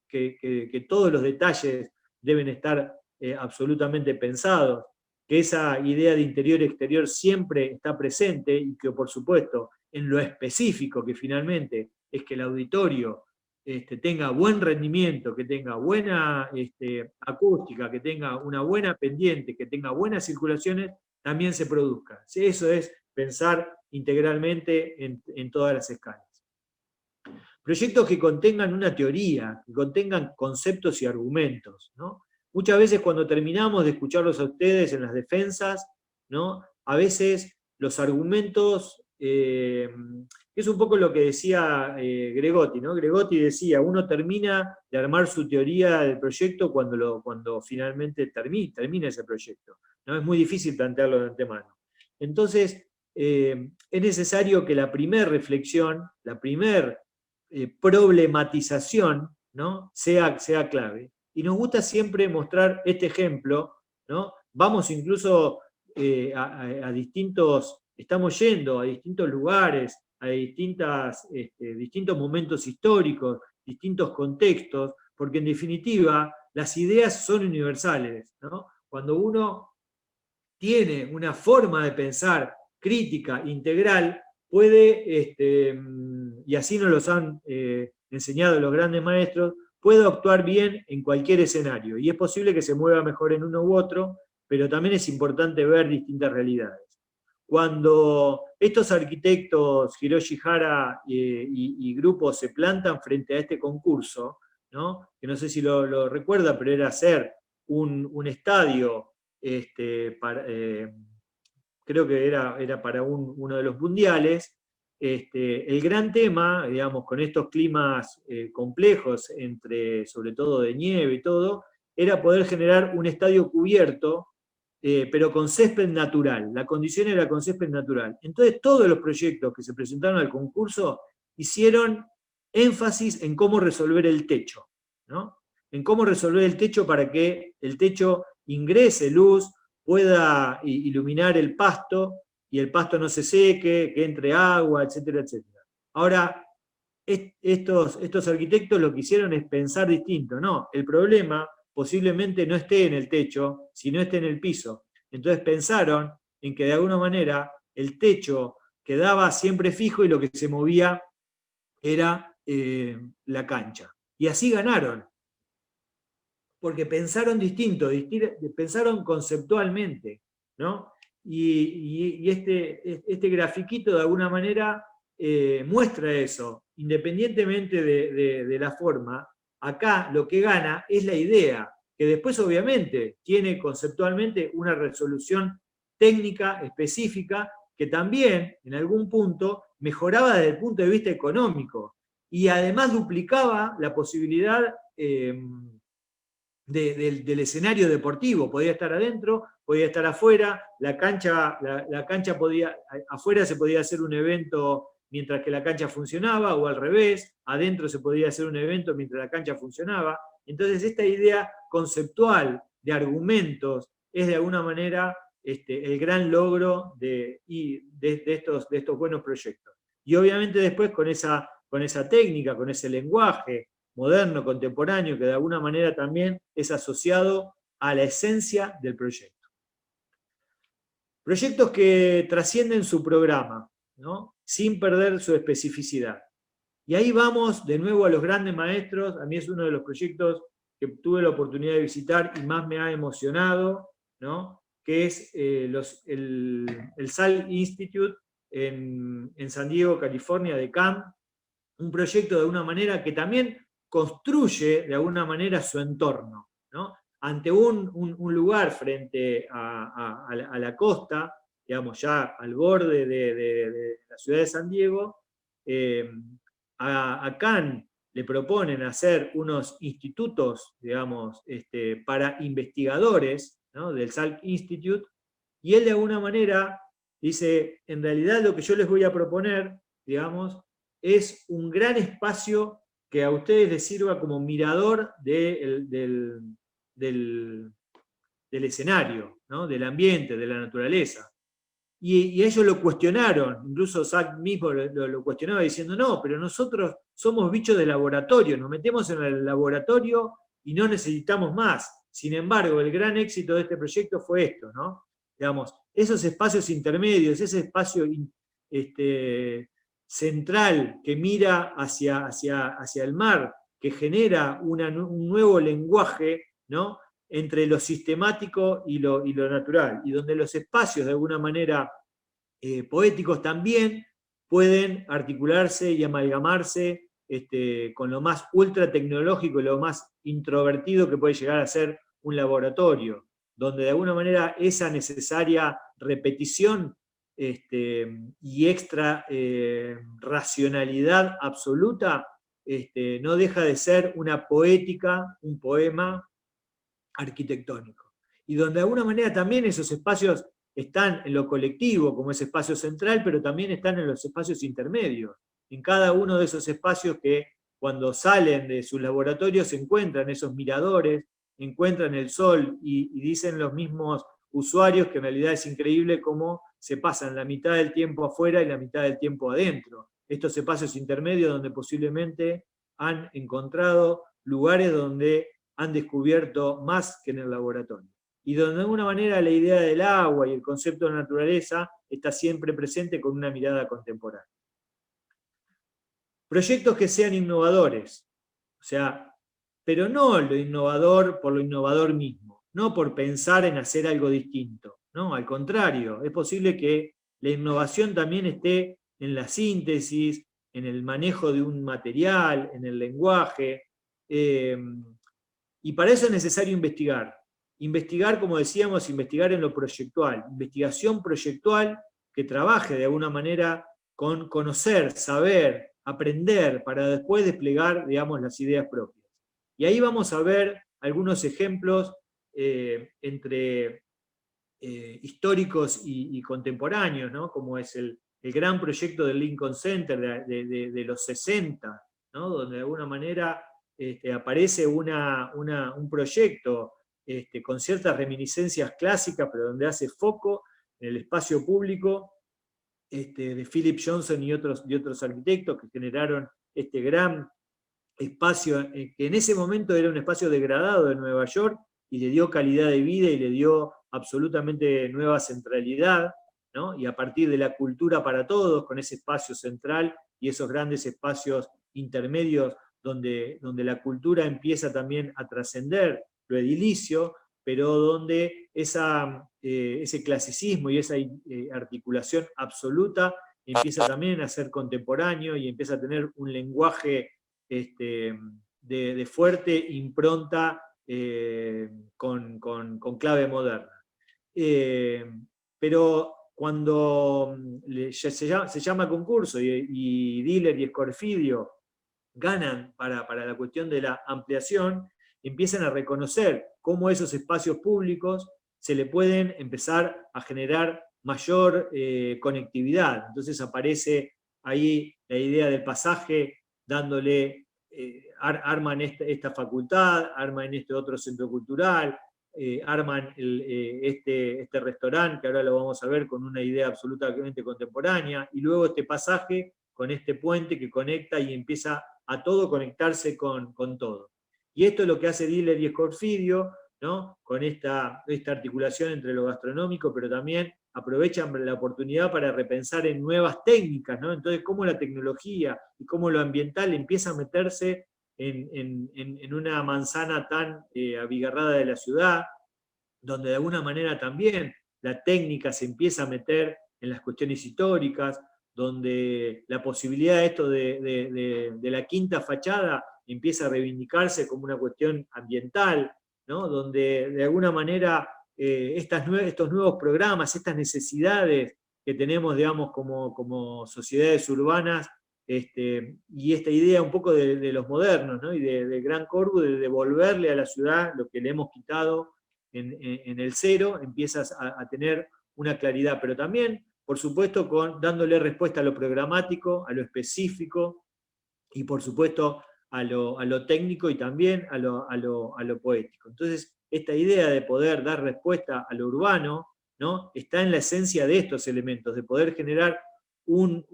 que todos los detalles deben estar absolutamente pensados, que esa idea de interior-exterior siempre está presente, y que por supuesto en lo específico, que finalmente es que el auditorio tenga buen rendimiento, que tenga buena acústica, que tenga una buena pendiente, que tenga buenas circulaciones, también se produzca. Eso es pensar integralmente en todas las escalas. proyectos que contengan una teoría, que contengan conceptos y argumentos, ¿no? Muchas veces cuando terminamos de escucharlos a ustedes en las defensas, ¿no? A veces los argumentos, es un poco lo que decía Gregotti, ¿no? Gregotti decía, uno termina de armar su teoría del proyecto cuando finalmente termina ese proyecto, ¿no? Es muy difícil plantearlo de antemano. Entonces, es necesario que la primer reflexión, la primer problematización, ¿no? sea clave. Y nos gusta siempre mostrar este ejemplo, ¿no? Vamos incluso a distintos, estamos yendo a distintos lugares, a distintos momentos históricos, distintos contextos, porque en definitiva las ideas son universales, ¿no? Cuando uno tiene una forma de pensar crítica, integral, puede, y así nos los han enseñado los grandes maestros, puede actuar bien en cualquier escenario. Y es posible que se mueva mejor en uno u otro, pero también es importante ver distintas realidades. Cuando estos arquitectos, Hiroshi Hara y grupos, se plantan frente a este concurso, ¿no? Que no sé si lo recuerda, pero era hacer un estadio creo que era para uno de los mundiales. El gran tema, digamos, con estos climas complejos, sobre todo de nieve y todo, era poder generar un estadio cubierto, pero con césped natural. La condición era con césped natural. Entonces, todos los proyectos que se presentaron al concurso hicieron énfasis en cómo resolver el techo, ¿no? En cómo resolver el techo para que el techo ingrese luz, pueda iluminar el pasto y el pasto no se seque, que entre agua, etcétera, etcétera. Ahora, estos arquitectos lo que hicieron es pensar distinto, ¿no? El problema posiblemente no esté en el techo, sino esté en el piso. Entonces pensaron en que de alguna manera el techo quedaba siempre fijo y lo que se movía era la cancha. Y así ganaron, porque pensaron distinto, pensaron conceptualmente, ¿no? Y este grafiquito de alguna manera muestra eso, independientemente de la forma. Acá lo que gana es la idea, que después obviamente tiene conceptualmente una resolución técnica específica que también en algún punto mejoraba desde el punto de vista económico y además duplicaba la posibilidad del escenario deportivo. Podía estar adentro, podía estar afuera, la cancha afuera se podía hacer un evento mientras que la cancha funcionaba, o al revés, adentro se podía hacer un evento mientras la cancha funcionaba. Entonces esta idea conceptual de argumentos es de alguna manera el gran logro de estos buenos proyectos. Y obviamente después con esa técnica, con ese lenguaje moderno, contemporáneo, que de alguna manera también es asociado a la esencia del proyecto. Proyectos que trascienden su programa, ¿no? Sin perder su especificidad. Y ahí vamos de nuevo a los grandes maestros. A mí es uno de los proyectos que tuve la oportunidad de visitar y más me ha emocionado, ¿no? Que es el SAL Institute en San Diego, California, de CAM. Un proyecto de alguna manera que también construye de alguna manera su entorno, ¿no? Ante un lugar frente a la costa, digamos, ya al borde de la ciudad de San Diego, a Cannes le proponen hacer unos institutos, digamos, para investigadores, ¿no? Del Salk Institute, y él de alguna manera dice, en realidad lo que yo les voy a proponer, digamos, es un gran espacio que a ustedes les sirva como mirador del escenario, ¿no? Del ambiente, de la naturaleza. Y ellos lo cuestionaron, incluso Zach mismo lo cuestionaba diciendo, no, pero nosotros somos bichos de laboratorio, nos metemos en el laboratorio y no necesitamos más. Sin embargo, el gran éxito de este proyecto fue esto, ¿no? Digamos, esos espacios intermedios, ese espacio central que mira hacia el mar, que genera un nuevo lenguaje, ¿no? Entre lo sistemático y lo natural, y donde los espacios de alguna manera poéticos también pueden articularse y amalgamarse con lo más ultra tecnológico y lo más introvertido que puede llegar a ser un laboratorio, donde de alguna manera esa necesaria repetición y extra racionalidad absoluta no deja de ser una poética, un poema arquitectónico. Y donde de alguna manera también esos espacios están en lo colectivo, como ese espacio central, pero también están en los espacios intermedios. En cada uno de esos espacios que cuando salen de sus laboratorios se encuentran esos miradores, encuentran el sol y dicen los mismos usuarios que en realidad es increíble cómo se pasan la mitad del tiempo afuera y la mitad del tiempo adentro. Estos espacios intermedios donde posiblemente han encontrado lugares donde han descubierto más que en el laboratorio. Y donde de alguna manera la idea del agua y el concepto de naturaleza está siempre presente con una mirada contemporánea. Proyectos que sean innovadores, o sea, pero no lo innovador por lo innovador mismo, no por pensar en hacer algo distinto, no, al contrario, es posible que la innovación también esté en la síntesis, en el manejo de un material, en el lenguaje, y para eso es necesario investigar. Investigar, como decíamos, investigar en lo proyectual, investigación proyectual que trabaje de alguna manera con conocer, saber, aprender, para después desplegar, digamos, las ideas propias. Y ahí vamos a ver algunos ejemplos entre históricos y contemporáneos, ¿no? Como es el gran proyecto del Lincoln Center de los 60, ¿no? Donde de alguna manera aparece un proyecto con ciertas reminiscencias clásicas, pero donde hace foco en el espacio público de Philip Johnson y otros arquitectos que generaron este gran espacio, que en ese momento era un espacio degradado de Nueva York, y le dio calidad de vida y le dio absolutamente nueva centralidad, ¿no? Y a partir de la cultura para todos, con ese espacio central y esos grandes espacios intermedios donde la cultura empieza también a trascender lo edilicio, pero donde ese clasicismo y esa articulación absoluta empieza también a ser contemporáneo y empieza a tener un lenguaje de fuerte impronta con clave moderna. Pero cuando se llama concurso y Diller y Scorfidio ganan para la cuestión de la ampliación, empiezan a reconocer cómo esos espacios públicos se le pueden empezar a generar mayor conectividad. Entonces aparece ahí la idea del pasaje dándole, arman esta facultad, arman este otro centro cultural, arman este restaurante, que ahora lo vamos a ver con una idea absolutamente contemporánea, y luego este pasaje con este puente que conecta y empieza a todo conectarse con todo. Y esto es lo que hace Diller y Scorfidio, ¿no? Con esta articulación entre lo gastronómico, pero también aprovechan la oportunidad para repensar en nuevas técnicas, ¿no? Entonces, cómo la tecnología y cómo lo ambiental empieza a meterse en una manzana tan abigarrada de la ciudad, donde de alguna manera también la técnica se empieza a meter en las cuestiones históricas, donde la posibilidad de esto de la quinta fachada empieza a reivindicarse como una cuestión ambiental, ¿no? Donde de alguna manera estos nuevos programas, estas necesidades que tenemos, digamos, como sociedades urbanas, y esta idea un poco de los modernos, ¿no? Y de Gran Corbu, de devolverle a la ciudad lo que le hemos quitado en el cero, empiezas a tener una claridad, pero también, por supuesto, dándole respuesta a lo programático, a lo específico, y por supuesto a lo técnico y también a lo poético. Entonces, esta idea de poder dar respuesta a lo urbano, ¿no? Está en la esencia de estos elementos, de poder generar un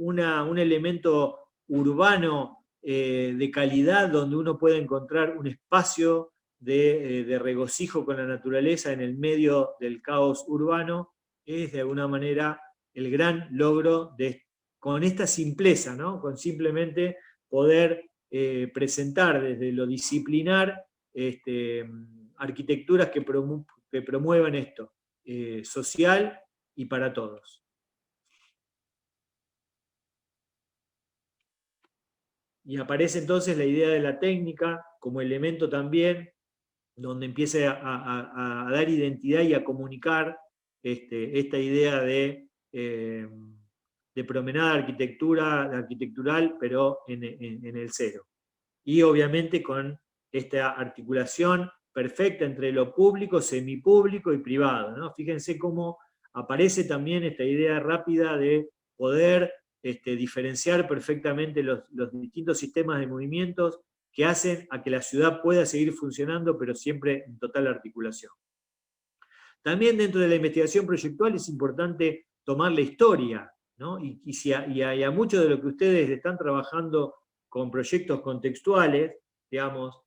elemento urbano de calidad donde uno puede encontrar un espacio de regocijo con la naturaleza en el medio del caos urbano, es de alguna manera el gran logro con esta simpleza, ¿no? Con simplemente poder presentar desde lo disciplinar arquitecturas que promuevan esto, social y para todos. Y aparece entonces la idea de la técnica como elemento también, donde empiece a dar identidad y a comunicar esta idea de promenada arquitectural, pero en el cero. Y obviamente con esta articulación perfecta entre lo público, semipúblico y privado, ¿no? Fíjense cómo aparece también esta idea rápida de poder diferenciar perfectamente los distintos sistemas de movimientos que hacen a que la ciudad pueda seguir funcionando, pero siempre en total articulación. También dentro de la investigación proyectual es importante tomar la historia, ¿no? Y a muchos de lo que ustedes están trabajando con proyectos contextuales, digamos,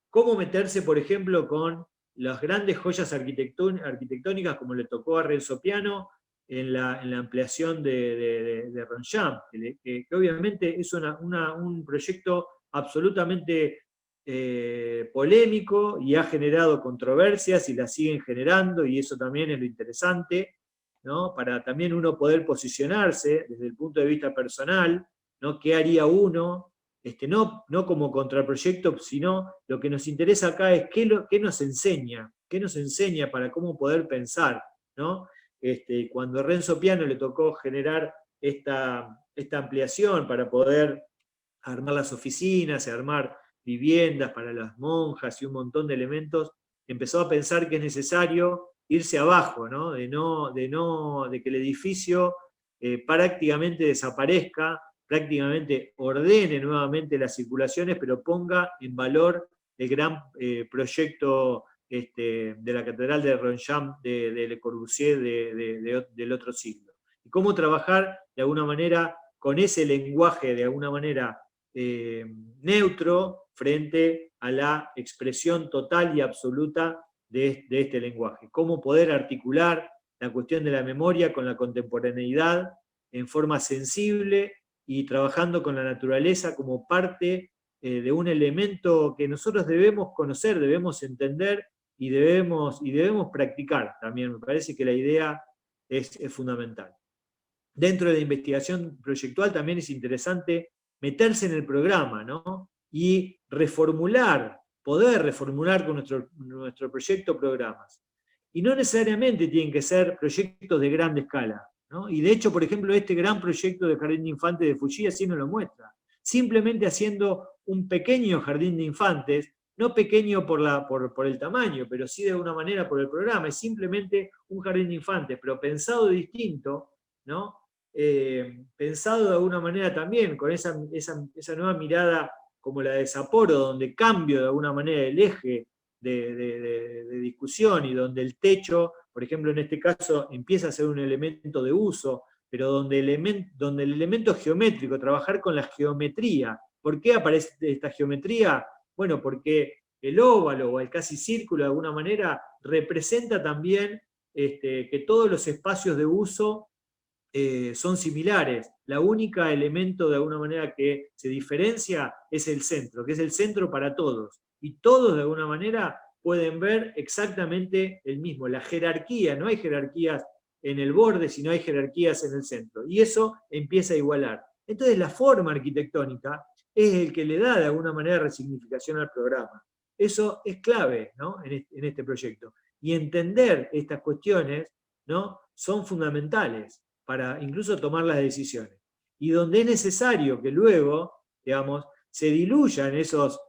cómo meterse, por ejemplo, con las grandes joyas arquitectónicas como le tocó a Renzo Piano en la ampliación de Ronchamp, que obviamente es un proyecto absolutamente polémico y ha generado controversias y las siguen generando, y eso también es lo interesante, ¿no? Para también uno poder posicionarse desde el punto de vista personal, ¿no? ¿Qué haría uno? No como contraproyecto, sino lo que nos interesa acá es qué nos enseña para cómo poder pensar, ¿no? Cuando a Renzo Piano le tocó generar esta ampliación para poder armar las oficinas, armar viviendas para las monjas y un montón de elementos, empezó a pensar que es necesario irse abajo, ¿no? De que el edificio prácticamente desaparezca, prácticamente ordene nuevamente las circulaciones, pero ponga en valor el gran proyecto de la Catedral de Ronchamp de Le Corbusier del otro siglo. Y cómo trabajar de alguna manera con ese lenguaje, de alguna manera neutro, frente a la expresión total y absoluta de este lenguaje. Cómo poder articular la cuestión de la memoria con la contemporaneidad en forma sensible y trabajando con la naturaleza como parte de un elemento que nosotros debemos conocer, debemos entender y debemos practicar también. Me parece que la idea es fundamental. Dentro de la investigación proyectual también es interesante meterse en el programa, ¿no? Y poder reformular con nuestro proyecto programas. Y no necesariamente tienen que ser proyectos de gran escala, ¿no? Y de hecho, por ejemplo, este gran proyecto de jardín de infantes de Fuji así nos lo muestra. Simplemente haciendo un pequeño jardín de infantes, no pequeño por el tamaño, pero sí de alguna manera por el programa, es simplemente un jardín de infantes, pero pensado distinto, ¿no? Pensado de alguna manera también con esa nueva mirada como la de Sapporo, donde cambio de alguna manera el eje de discusión y donde el techo, por ejemplo, en este caso, empieza a ser un elemento de uso, pero donde el elemento geométrico, trabajar con la geometría. ¿Por qué aparece esta geometría? Bueno, porque el óvalo o el casi círculo de alguna manera representa también que todos los espacios de uso son similares. La única elemento de alguna manera que se diferencia es el centro, que es el centro para todos. Y todos de alguna manera pueden ver exactamente el mismo. La jerarquía, no hay jerarquías en el borde, sino hay jerarquías en el centro. Y eso empieza a igualar. Entonces la forma arquitectónica es el que le da de alguna manera resignificación al programa. Eso es clave, ¿no? en este proyecto. Y entender estas cuestiones, ¿no? Son fundamentales para incluso tomar las decisiones. Y donde es necesario que luego, digamos, se diluyan esos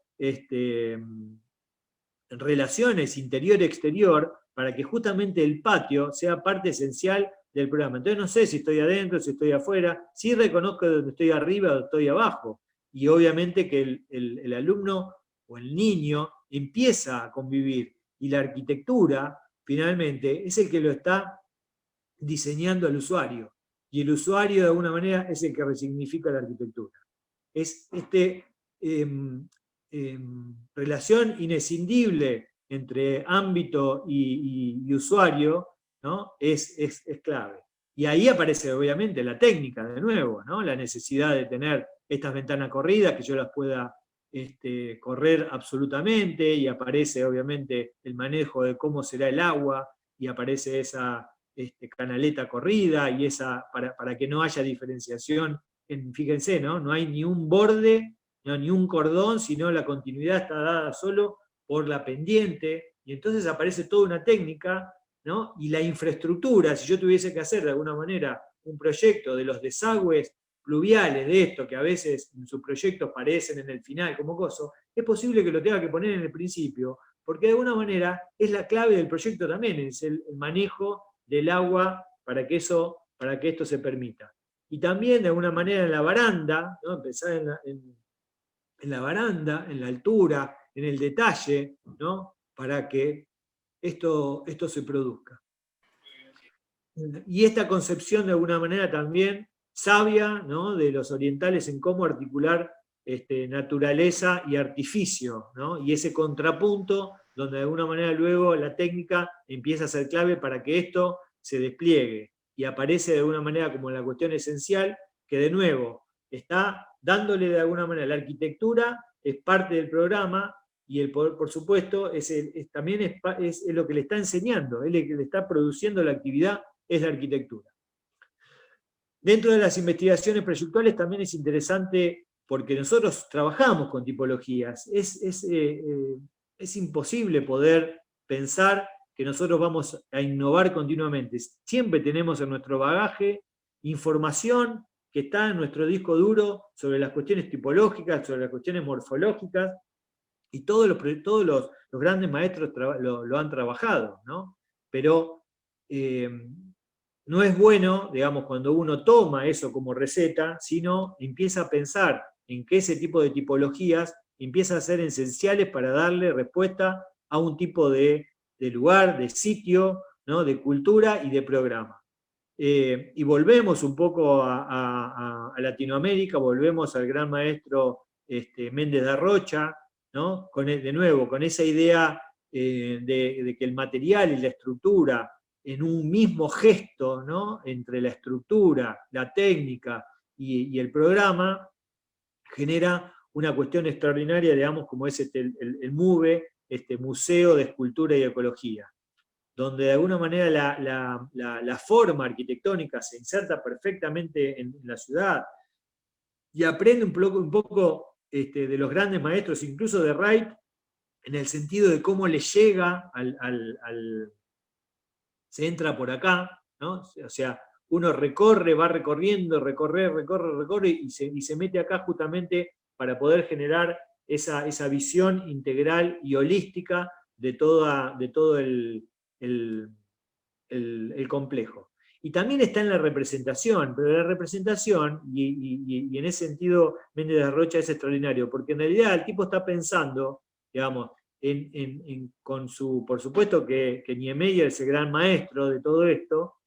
relaciones interior-exterior para que justamente el patio sea parte esencial del programa. Entonces no sé si estoy adentro, si estoy afuera, sí reconozco donde estoy arriba o estoy abajo. Y obviamente que el alumno o el niño empieza a convivir. Y la arquitectura, finalmente, es el que lo está diseñando al usuario. Y el usuario, de alguna manera, es el que resignifica la arquitectura. Es relación inescindible entre ámbito y usuario, ¿no? es clave. Y ahí aparece, obviamente, la técnica, de nuevo, ¿no? La necesidad de tener estas ventanas corridas, que yo las pueda correr absolutamente, y aparece, obviamente, el manejo de cómo será el agua, y aparece esa canaleta corrida, y para que no haya diferenciación. Fíjense, ¿no? No hay ni un borde no ni un cordón, sino la continuidad está dada solo por la pendiente, y entonces aparece toda una técnica, ¿no? Y la infraestructura, si yo tuviese que hacer de alguna manera un proyecto de los desagües pluviales de esto, que a veces en sus proyectos parecen en el final como coso, es posible que lo tenga que poner en el principio, porque de alguna manera es la clave del proyecto también, es el manejo del agua para que esto se permita. Y también de alguna manera en la baranda, ¿no? Empezar en la baranda, en la altura, en el detalle, ¿no? Para que esto se produzca. Y esta concepción de alguna manera también sabia, ¿no? De los orientales en cómo articular naturaleza y artificio, ¿no? Y ese contrapunto donde de alguna manera luego la técnica empieza a ser clave para que esto se despliegue y aparece de alguna manera como la cuestión esencial, que de nuevo está dándole de alguna manera la arquitectura, es parte del programa, y el poder, por supuesto, también es lo que le está enseñando, es lo que le está produciendo la actividad, es la arquitectura. Dentro de las investigaciones proyectuales también es interesante porque nosotros trabajamos con tipologías. Es imposible poder pensar que nosotros vamos a innovar continuamente. Siempre tenemos en nuestro bagaje información que está en nuestro disco duro sobre las cuestiones tipológicas, sobre las cuestiones morfológicas, y todos los grandes maestros lo han trabajado, ¿no? Pero no es bueno, digamos, cuando uno toma eso como receta, sino empieza a pensar en que ese tipo de tipologías empiezan a ser esenciales para darle respuesta a un tipo de lugar, de sitio, ¿no? De cultura y de programa. Y volvemos un poco a Latinoamérica, volvemos al gran maestro Méndez de Rocha, ¿no? De nuevo, con esa idea de que el material y la estructura en un mismo gesto, ¿no? Entre la estructura, la técnica y el programa, genera una cuestión extraordinaria, digamos, como es el MUVE, Museo de Escultura y Ecología, donde de alguna manera la forma arquitectónica se inserta perfectamente en la ciudad y aprende un poco de los grandes maestros, incluso de Wright, en el sentido de cómo le llega se entra por acá, ¿no? O sea, uno recorre, va recorriendo, recorre y se mete acá justamente para poder generar esa visión integral y holística de todo el complejo. Y también está en la representación, pero la representación, y en ese sentido Méndez de Rocha es extraordinario, porque en realidad el tipo está pensando, digamos, con su, por supuesto que Niemeyer es el gran maestro de todo esto,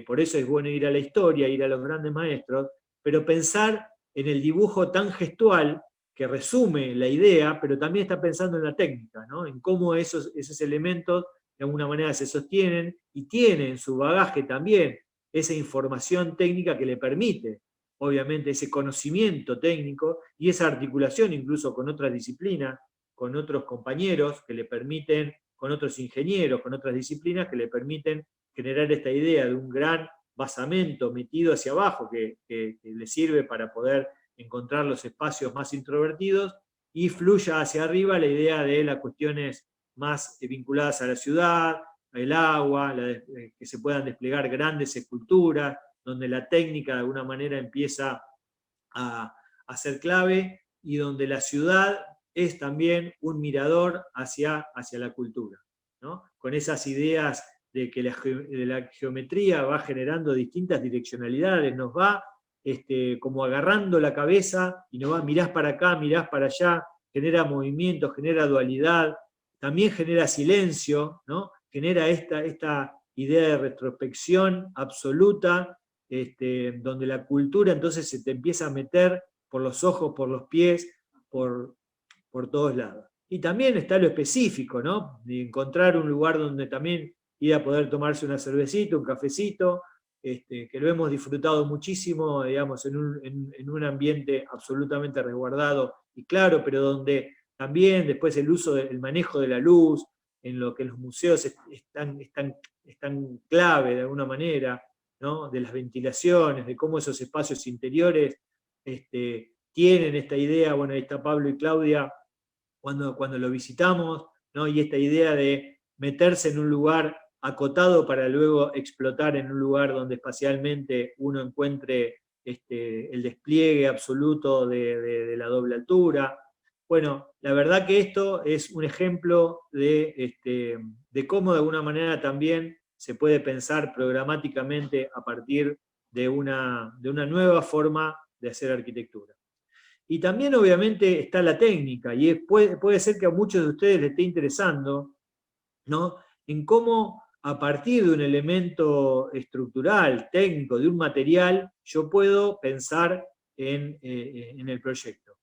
por eso es bueno ir a la historia, ir a los grandes maestros, pero pensar en el dibujo tan gestual que resume la idea, pero también está pensando en la técnica, ¿no? En cómo esos elementos de alguna manera se sostienen y tienen en su bagaje también esa información técnica que le permite, obviamente, ese conocimiento técnico y esa articulación incluso con otras disciplinas, con otros compañeros que le permiten, con otros ingenieros, con otras disciplinas que le permiten generar esta idea de un gran basamento metido hacia abajo que le sirve para poder encontrar los espacios más introvertidos y fluya hacia arriba la idea de las cuestiones más vinculadas a la ciudad, el agua, que se puedan desplegar grandes esculturas, donde la técnica de alguna manera empieza a ser clave y donde la ciudad es también un mirador hacia la cultura, ¿no? Con esas ideas de que la geometría va generando distintas direccionalidades, nos va como agarrando la cabeza y nos va, mirás para acá, mirás para allá, genera movimiento, genera dualidad, también genera silencio, ¿no? Genera esta idea de retrospección absoluta, donde la cultura entonces se te empieza a meter por los ojos, por los pies, por todos lados. Y también está lo específico, ¿no? De encontrar un lugar donde también ir a poder tomarse una cervecita, un cafecito, que lo hemos disfrutado muchísimo, digamos, en un ambiente absolutamente resguardado y claro, pero donde también después el uso del manejo de la luz, en lo que los museos están clave de alguna manera, ¿no? De las ventilaciones, de cómo esos espacios interiores tienen esta idea, bueno, ahí está Pablo y Claudia, cuando lo visitamos, ¿no? Y esta idea de meterse en un lugar acotado para luego explotar en un lugar donde espacialmente uno encuentre el despliegue absoluto de la doble altura. Bueno, la verdad que esto es un ejemplo de cómo de alguna manera también se puede pensar programáticamente a partir de una nueva forma de hacer arquitectura. Y también obviamente está la técnica, y puede ser que a muchos de ustedes les esté interesando, ¿no? En cómo a partir de un elemento estructural, técnico, de un material, yo puedo pensar en el proyecto.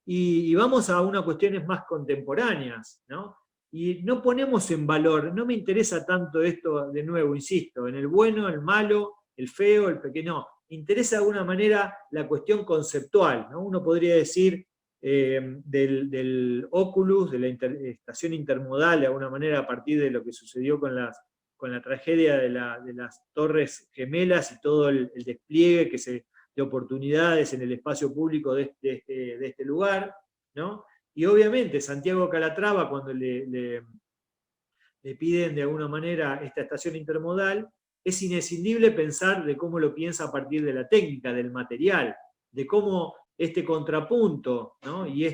Y vamos a unas cuestiones más contemporáneas, ¿no? Y no ponemos en valor, no me interesa tanto esto, de nuevo, insisto, en el bueno, el malo, el feo, el pequeño, no. Interesa de alguna manera la cuestión conceptual, ¿no? Uno podría decir del Oculus, de la estación intermodal, de alguna manera, a partir de lo que sucedió con la tragedia de las Torres Gemelas y todo el despliegue de oportunidades en el espacio público de este lugar, ¿no? Y obviamente Santiago Calatrava, cuando le piden de alguna manera esta estación intermodal, es inescindible pensar de cómo lo piensa a partir de la técnica, del material, de cómo este contrapunto, ¿no? Y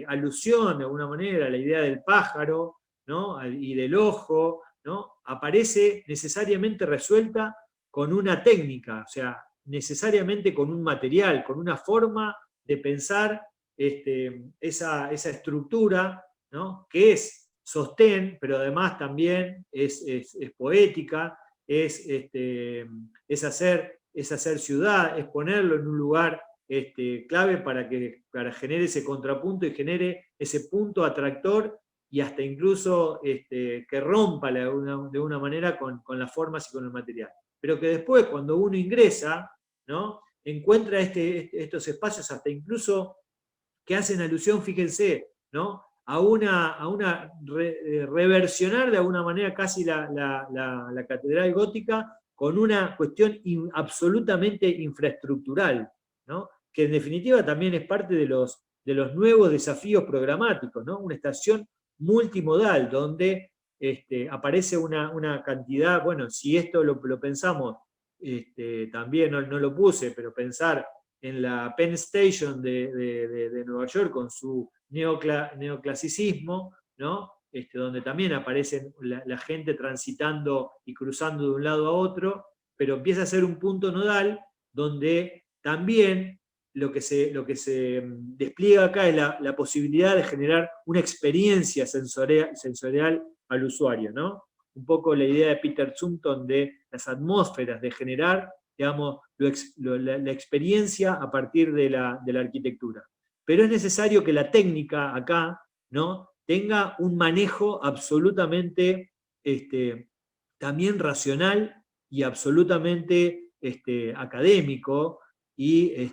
alusión de alguna manera a la idea del pájaro, ¿no? Y del ojo, ¿no? Aparece necesariamente resuelta con una técnica, o sea, necesariamente con un material, con una forma de pensar esa estructura, ¿no? Que es sostén, pero además también es poética, es hacer ciudad, es ponerlo en un lugar clave para genere ese contrapunto y genere ese punto atractor y hasta incluso que rompa de una manera con las formas y con el material. Pero que después, cuando uno ingresa, ¿no? Encuentra estos espacios hasta incluso que hacen alusión, fíjense, ¿no? a una reversionar de alguna manera casi la catedral gótica con una cuestión absolutamente infraestructural, ¿no? Que en definitiva también es parte de los nuevos desafíos programáticos, ¿no? Una estación multimodal donde aparece una cantidad, bueno, si esto lo pensamos, también no lo puse, pero pensar en la Penn Station de Nueva York con su neoclasicismo, ¿no? Donde también aparece la gente transitando y cruzando de un lado a otro, pero empieza a ser un punto nodal donde también lo que se despliega acá es la posibilidad de generar una experiencia sensorial al usuario, ¿no? Un poco la idea de Peter Zumthor de las atmósferas, de generar, digamos, la experiencia a partir de la arquitectura. Pero es necesario que la técnica acá, ¿no? Tenga un manejo absolutamente también racional y absolutamente académico y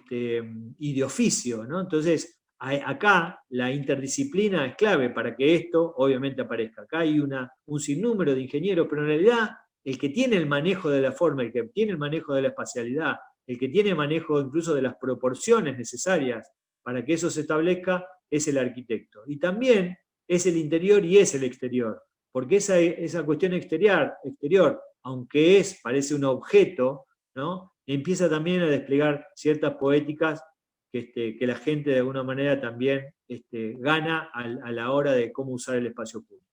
de oficio, ¿no? Entonces, acá la interdisciplina es clave para que esto obviamente aparezca. Acá hay un sinnúmero de ingenieros, pero en realidad el que tiene el manejo de la forma, el que tiene el manejo de la espacialidad, el que tiene manejo incluso de las proporciones necesarias para que eso se establezca, es el arquitecto. Y también es el interior y es el exterior, porque esa cuestión exterior, aunque parece un objeto, ¿no? Empieza también a desplegar ciertas poéticas que la gente de alguna manera también gana a la hora de cómo usar el espacio público.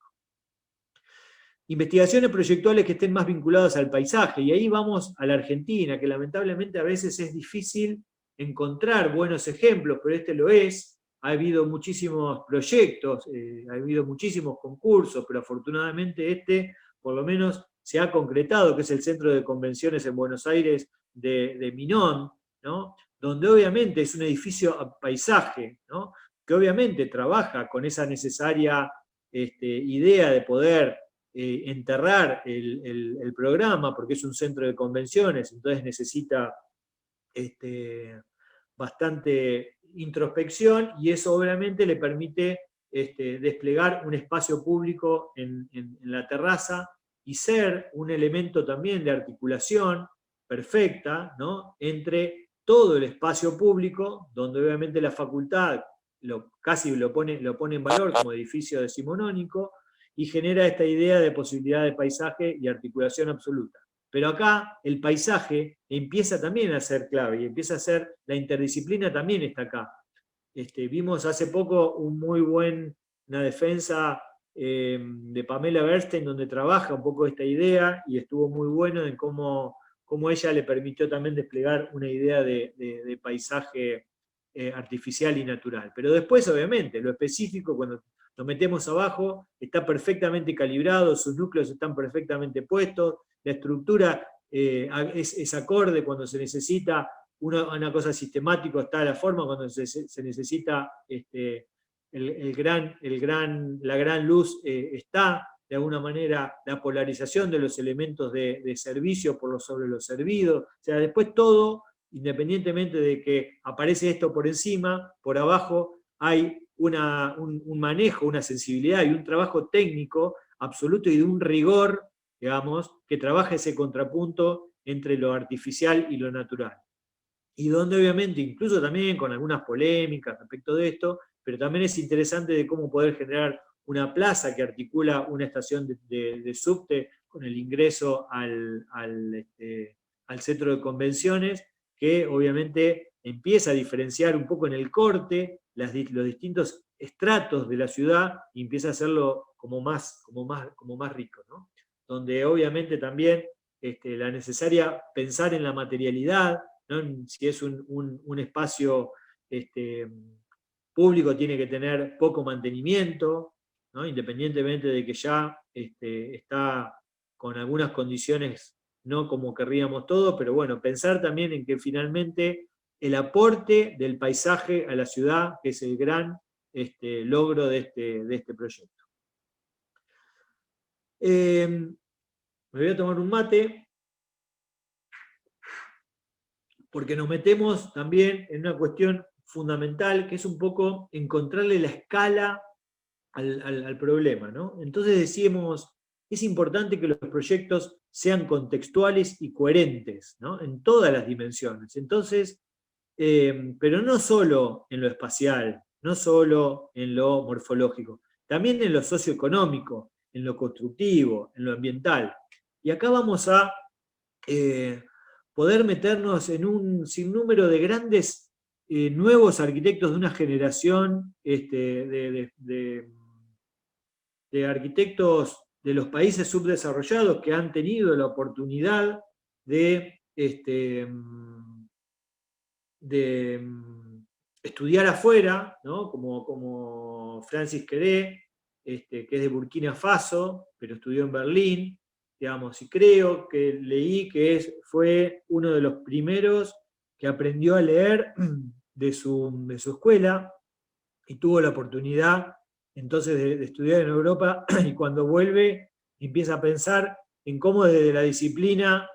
Investigaciones proyectuales que estén más vinculadas al paisaje, y ahí vamos a la Argentina, que lamentablemente a veces es difícil encontrar buenos ejemplos, pero este lo es. Ha habido muchísimos proyectos, ha habido muchísimos concursos, pero afortunadamente por lo menos se ha concretado, que es el Centro de Convenciones en Buenos Aires de Minón, ¿no? Donde obviamente es un edificio a paisaje, ¿no? Que obviamente trabaja con esa necesaria idea de poder enterrar el programa, porque es un centro de convenciones, entonces necesita bastante introspección, y eso obviamente le permite desplegar un espacio público en la terraza y ser un elemento también de articulación perfecta, ¿no? Entre todo el espacio público, donde obviamente la facultad casi lo pone en valor como edificio decimonónico, y genera esta idea de posibilidad de paisaje y articulación absoluta. Pero acá el paisaje empieza también a ser clave, y empieza a ser, la interdisciplina también está acá. Vimos hace poco una defensa de Pamela Bernstein, donde trabaja un poco esta idea, y estuvo muy bueno en cómo ella le permitió también desplegar una idea de paisaje artificial y natural. Pero después, obviamente, lo específico, cuando lo metemos abajo, está perfectamente calibrado, sus núcleos están perfectamente puestos, la estructura es acorde cuando se necesita una cosa sistemática, está la forma cuando se necesita la gran luz, está de alguna manera la polarización de los elementos de servicio sobre los servidos, o sea, después todo, independientemente de que aparece esto por encima, por abajo hay un manejo, una sensibilidad y un trabajo técnico absoluto y de un rigor, digamos, que trabaja ese contrapunto entre lo artificial y lo natural. Y donde obviamente, incluso también con algunas polémicas respecto de esto, pero también es interesante de cómo poder generar una plaza que articula una estación de subte con el ingreso al centro de convenciones, que obviamente empieza a diferenciar un poco en el corte los distintos estratos de la ciudad y empieza a hacerlo como más rico, ¿no? Donde obviamente también la necesaria pensar en la materialidad, ¿no? Si es un espacio público, tiene que tener poco mantenimiento, ¿no? Independientemente de que ya está con algunas condiciones no como querríamos todo, pero bueno, pensar también en que finalmente el aporte del paisaje a la ciudad, que es el gran logro de este proyecto. Me voy a tomar un mate, porque nos metemos también en una cuestión fundamental, que es un poco encontrarle la escala al problema, ¿no? Entonces decíamos, es importante que los proyectos sean contextuales y coherentes, ¿no? En todas las dimensiones. Entonces, pero no solo en lo espacial, no solo en lo morfológico, también en lo socioeconómico, en lo constructivo, en lo ambiental. Y acá vamos a poder meternos en un sinnúmero de grandes nuevos arquitectos de una generación de arquitectos de los países subdesarrollados que han tenido la oportunidad de estudiar afuera, ¿no? como Francis Queré, que es de Burkina Faso, pero estudió en Berlín, digamos, y creo que leí que fue uno de los primeros que aprendió a leer de su escuela y tuvo la oportunidad entonces de estudiar en Europa, y cuando vuelve empieza a pensar en cómo desde la disciplina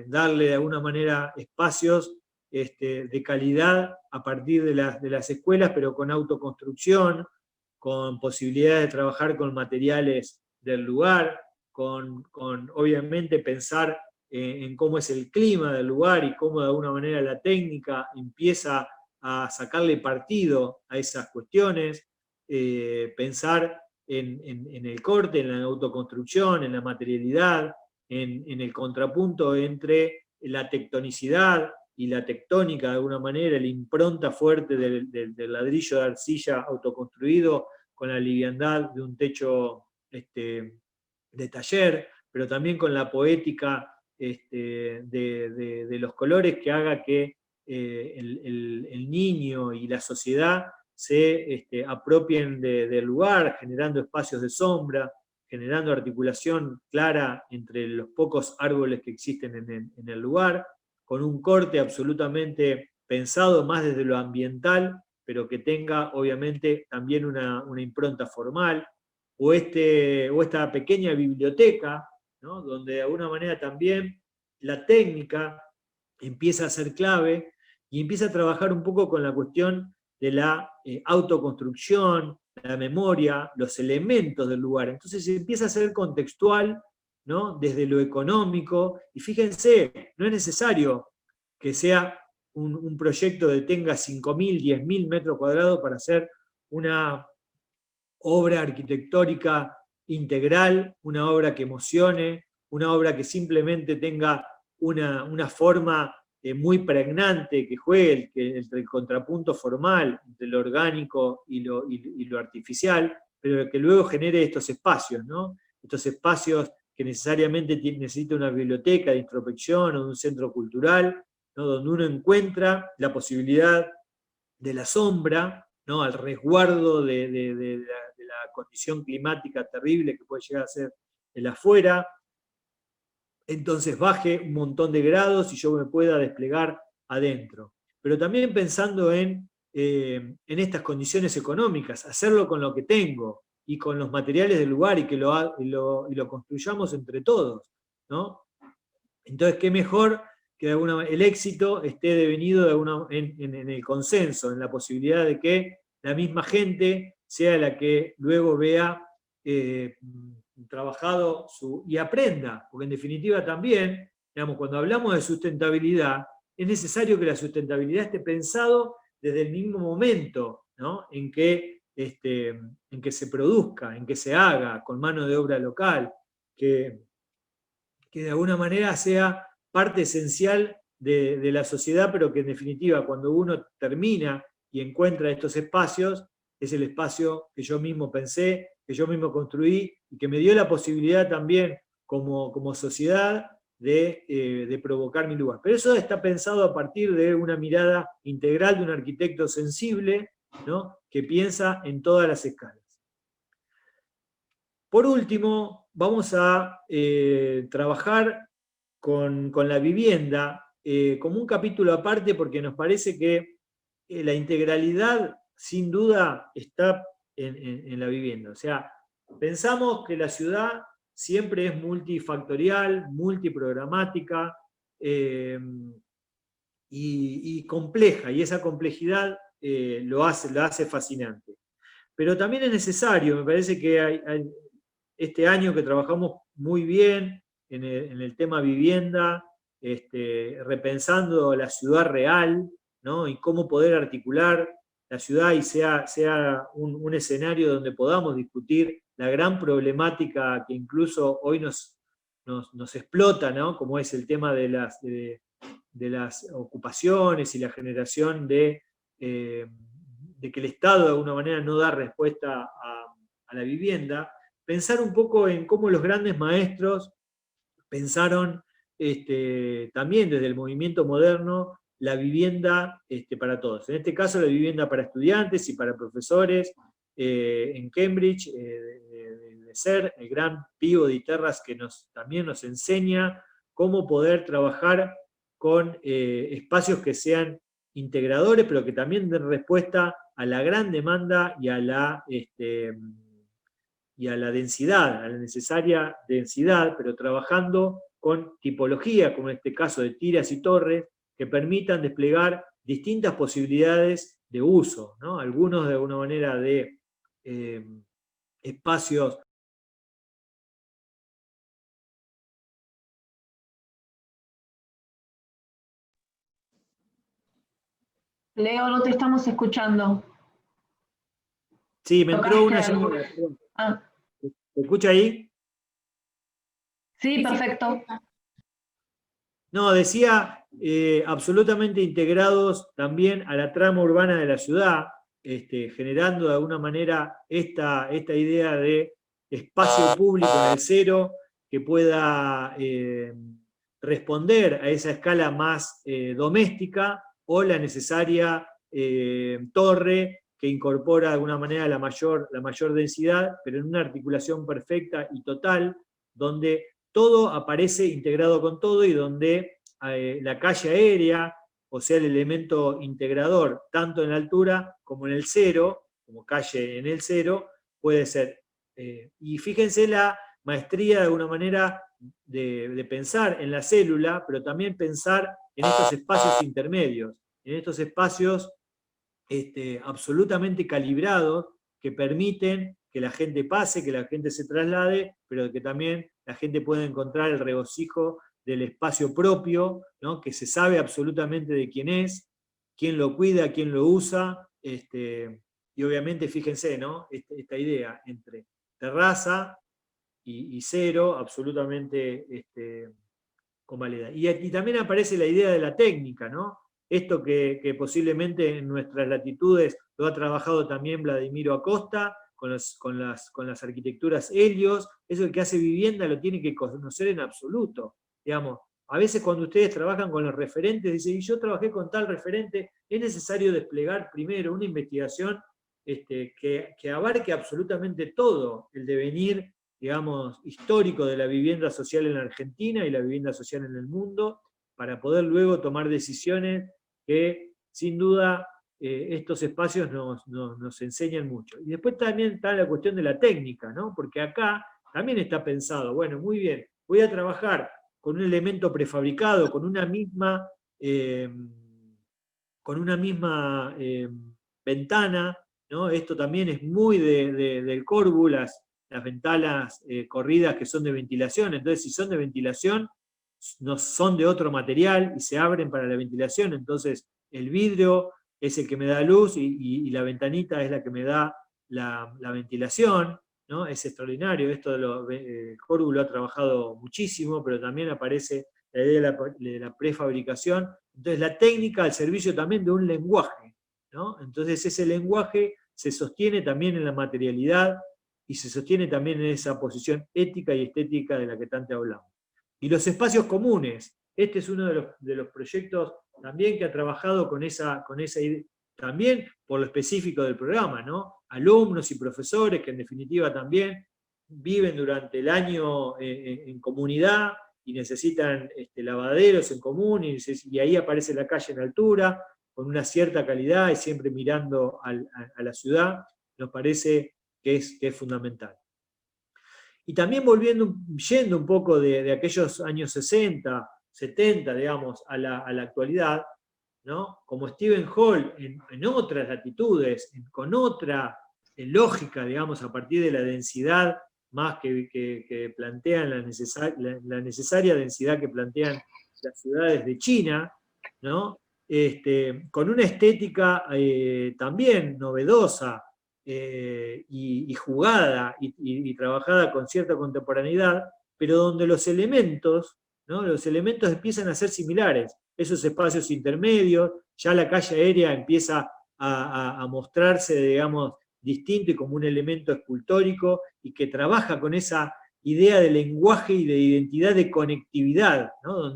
darle de alguna manera espacios de calidad a partir de las escuelas, pero con autoconstrucción, con posibilidades de trabajar con materiales del lugar, con obviamente pensar en cómo es el clima del lugar y cómo de alguna manera la técnica empieza a sacarle partido a esas cuestiones, pensar en el corte, en la autoconstrucción, en la materialidad, en el contrapunto entre la tectonicidad y la tectónica de alguna manera, la impronta fuerte del ladrillo de arcilla autoconstruido con la liviandad de un techo de taller, pero también con la poética de los colores que haga que el niño y la sociedad se apropien del lugar, generando espacios de sombra, generando articulación clara entre los pocos árboles que existen en el lugar, con un corte absolutamente pensado más desde lo ambiental, pero que tenga obviamente también una impronta formal, o esta pequeña biblioteca, ¿no? Donde de alguna manera también la técnica empieza a ser clave y empieza a trabajar un poco con la cuestión de la autoconstrucción, la memoria, los elementos del lugar. Entonces empieza a ser contextual, ¿no? Desde lo económico, y fíjense, no es necesario que sea un proyecto que tenga 5.000, 10.000 metros cuadrados para hacer una obra arquitectónica integral, una obra que emocione, una obra que simplemente tenga una forma muy pregnante, que juegue entre el contrapunto formal, entre lo orgánico y lo artificial, pero que luego genere estos espacios, ¿no? Estos espacios que necesariamente necesita una biblioteca de introspección o un centro cultural, ¿no? Donde uno encuentra la posibilidad de la sombra, ¿no? Al resguardo de la condición climática terrible que puede llegar a ser el afuera, entonces baje un montón de grados y yo me pueda desplegar adentro. Pero también pensando en estas condiciones económicas, hacerlo con lo que tengo y con los materiales del lugar y que lo construyamos entre todos, ¿no? Entonces, qué mejor que el éxito esté devenido en el consenso, en la posibilidad de que la misma gente sea la que luego vea trabajado y aprenda, porque en definitiva también, digamos, cuando hablamos de sustentabilidad, es necesario que la sustentabilidad esté pensado desde el mismo momento, ¿no? en que se produzca, en que se haga con mano de obra local, que de alguna manera sea parte esencial de la sociedad, pero que en definitiva cuando uno termina y encuentra estos espacios, es el espacio que yo mismo pensé, que yo mismo construí y que me dio la posibilidad también como sociedad de provocar mi lugar. Pero eso está pensado a partir de una mirada integral de un arquitecto sensible, ¿no? Que piensa en todas las escalas. Por último, vamos a trabajar con la vivienda como un capítulo aparte porque nos parece que la integralidad sin duda está en la vivienda. O sea, pensamos que la ciudad siempre es multifactorial, multiprogramática y compleja, y esa complejidad la hace fascinante. Pero también es necesario, me parece que este año que trabajamos muy bien en el tema vivienda, repensando la ciudad real, ¿no? Y cómo poder articular la ciudad y sea un escenario donde podamos discutir la gran problemática que incluso hoy nos explota, ¿no? Como es el tema de las ocupaciones y la generación de que el Estado de alguna manera no da respuesta a la vivienda. Pensar un poco en cómo los grandes maestros pensaron también desde el movimiento moderno la vivienda para todos. En este caso la vivienda para estudiantes y para profesores en Cambridge, de ser el gran Pío Di Terras que también nos enseña cómo poder trabajar con espacios que sean integradores, pero que también den respuesta a la gran demanda y a la densidad, a la necesaria densidad, pero trabajando con tipología, como en este caso de tiras y torres, que permitan desplegar distintas posibilidades de uso, ¿no? Algunos de alguna manera de espacios. Leo, no te estamos escuchando. Sí, me entró una llamada. ¿Se escucha ahí? Sí, perfecto. No, decía absolutamente integrados también a la trama urbana de la ciudad, generando de alguna manera esta idea de espacio público en el cero que pueda responder a esa escala más doméstica o la necesaria torre que incorpora de alguna manera la mayor densidad, pero en una articulación perfecta y total, donde todo aparece integrado con todo y donde la calle aérea, o sea, el elemento integrador, tanto en la altura como en el cero, como calle en el cero, puede ser. Y fíjense la maestría de alguna manera de pensar en la célula, pero también pensar en estos espacios intermedios, en estos espacios absolutamente calibrados que permiten que la gente pase, que la gente se traslade, pero que también la gente pueda encontrar el regocijo del espacio propio, ¿no? Que se sabe absolutamente de quién es, quién lo cuida, quién lo usa, y obviamente fíjense, ¿no? Esta idea entre terraza y cero, absolutamente convalida. Y también aparece la idea de la técnica, ¿no? Esto que posiblemente en nuestras latitudes lo ha trabajado también Vladimiro Acosta, con las arquitecturas Helios, eso que hace vivienda lo tiene que conocer en absoluto. Digamos, a veces cuando ustedes trabajan con los referentes, dicen, y yo trabajé con tal referente, es necesario desplegar primero una investigación que abarque absolutamente todo el devenir, digamos, histórico de la vivienda social en la Argentina y la vivienda social en el mundo, para poder luego tomar decisiones que, sin duda, estos espacios nos enseñan mucho. Y después también está la cuestión de la técnica, ¿no? Porque acá también está pensado, bueno, muy bien, voy a trabajar con un elemento prefabricado, con una misma ventana, ¿no? Esto también es muy del Corbu, las ventanas corridas que son de ventilación. Entonces, si son de ventilación, no son de otro material y se abren para la ventilación. Entonces, el vidrio es el que me da luz y la ventanita es la que me da la ventilación, ¿no? Es extraordinario. Esto Corbu lo ha trabajado muchísimo, pero también aparece la idea de la prefabricación. Entonces, la técnica al servicio también de un lenguaje, ¿no? Entonces, ese lenguaje se sostiene también en la materialidad y se sostiene también en esa posición ética y estética de la que tanto hablamos. Y los espacios comunes. Este es uno de los proyectos también que ha trabajado con esa idea, también por lo específico del programa, ¿no? Alumnos y profesores que en definitiva también viven durante el año en comunidad y necesitan lavaderos en común, y ahí aparece la calle en altura, con una cierta calidad y siempre mirando a la ciudad, nos parece que es fundamental. Y también yendo un poco de aquellos años 60, 70, digamos, a la actualidad, ¿no? Como Stephen Hall en otras latitudes, con otra lógica, digamos, a partir de la densidad más que plantean la necesaria densidad que plantean las ciudades de China, ¿no? Con una estética también novedosa y jugada y trabajada con cierta contemporaneidad, pero donde los elementos, ¿no? Los elementos empiezan a ser similares. Esos espacios intermedios, ya la calle aérea empieza a mostrarse, digamos, distinto y como un elemento escultórico y que trabaja con esa idea de lenguaje y de identidad de conectividad, ¿no?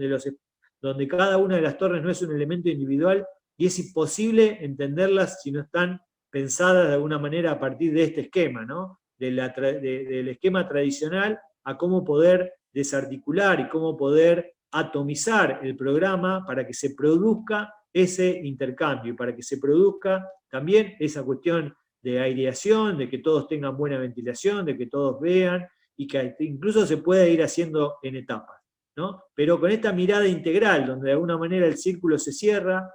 Donde cada una de las torres no es un elemento individual y es imposible entenderlas si no están pensadas de alguna manera a partir de este esquema, ¿no? Del esquema tradicional a cómo poder desarticular y cómo poder atomizar el programa para que se produzca ese intercambio, para que se produzca también esa cuestión de aireación, de que todos tengan buena ventilación, de que todos vean, y que incluso se pueda ir haciendo en etapas, ¿no? Pero con esta mirada integral, donde de alguna manera el círculo se cierra,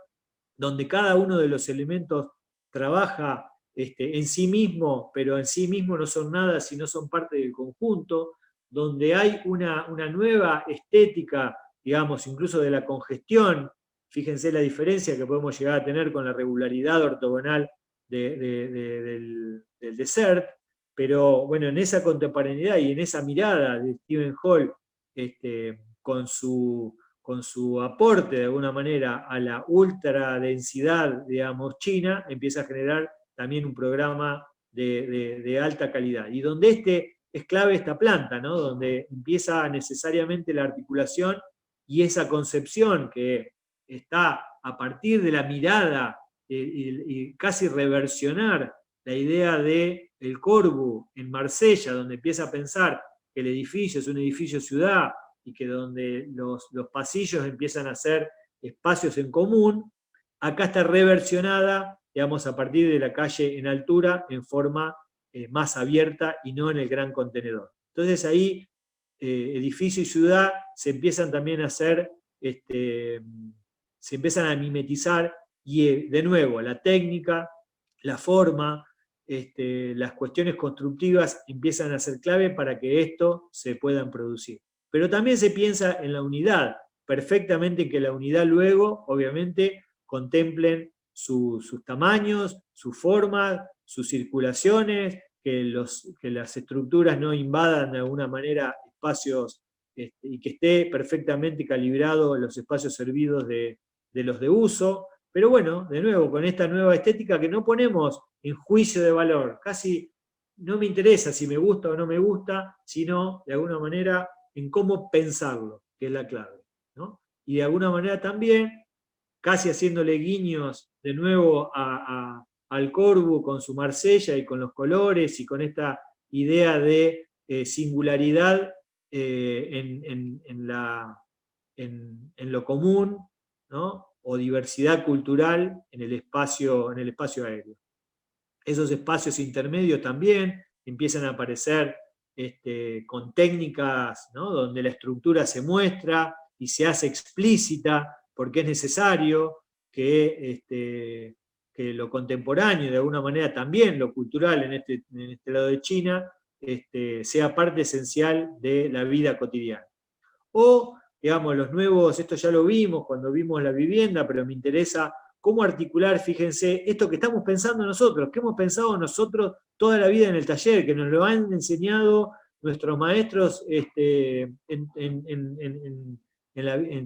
donde cada uno de los elementos trabaja en sí mismo, pero en sí mismo no son nada, sino son parte del conjunto, donde hay una nueva estética, digamos, incluso de la congestión. Fíjense la diferencia que podemos llegar a tener con la regularidad ortogonal del desert, pero bueno, en esa contemporaneidad y en esa mirada de Stephen Hall, con su aporte de alguna manera a la ultradensidad, digamos, china, empieza a generar también un programa de alta calidad. Y donde es clave esta planta, ¿no? Donde empieza necesariamente la articulación y esa concepción que está a partir de la mirada y casi reversionar la idea del Corbu en Marsella, donde empieza a pensar que el edificio es un edificio ciudad y que donde los pasillos empiezan a ser espacios en común, acá está reversionada, digamos, a partir de la calle en altura, en forma más abierta y no en el gran contenedor. Entonces ahí edificio y ciudad se empiezan también a hacer, se empiezan a mimetizar y de nuevo la técnica, la forma, las cuestiones constructivas empiezan a ser clave para que esto se puedan producir. pero también se piensa en la unidad, perfectamente que la unidad luego, obviamente, contemplen sus tamaños, sus formas, sus circulaciones, que las estructuras no invadan de alguna manera espacios y que esté perfectamente calibrado los espacios servidos de los de uso. Pero bueno, de nuevo, con esta nueva estética que no ponemos en juicio de valor, casi no me interesa si me gusta o no me gusta, sino de alguna manera en cómo pensarlo, que es la clave, ¿no? Y de alguna manera también, casi haciéndole guiños de nuevo al Corbu con su Marsella y con los colores y con esta idea de singularidad en lo común, ¿no? O diversidad cultural en el espacio aéreo. Esos espacios intermedios también empiezan a aparecer con técnicas, ¿no? Donde la estructura se muestra y se hace explícita porque es necesario que lo contemporáneo, de alguna manera también lo cultural en este lado de China, sea parte esencial de la vida cotidiana. O, digamos, los nuevos, esto ya lo vimos cuando vimos la vivienda, pero me interesa cómo articular, fíjense, esto que estamos pensando nosotros, que hemos pensado nosotros toda la vida en el taller, que nos lo han enseñado nuestros maestros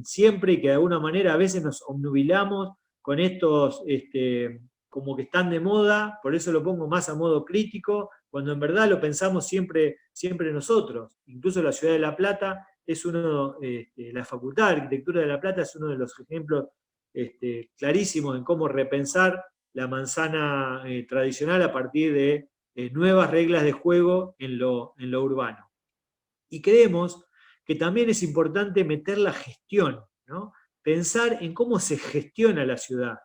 siempre, y que de alguna manera a veces nos obnubilamos con estos como que están de moda, por eso lo pongo más a modo crítico, cuando en verdad lo pensamos siempre nosotros. Incluso la ciudad de La Plata es la Facultad de Arquitectura de La Plata es uno de los ejemplos clarísimos en cómo repensar la manzana tradicional a partir de nuevas reglas de juego en lo urbano. Y creemos que también es importante meter la gestión, ¿no? Pensar en cómo se gestiona la ciudad,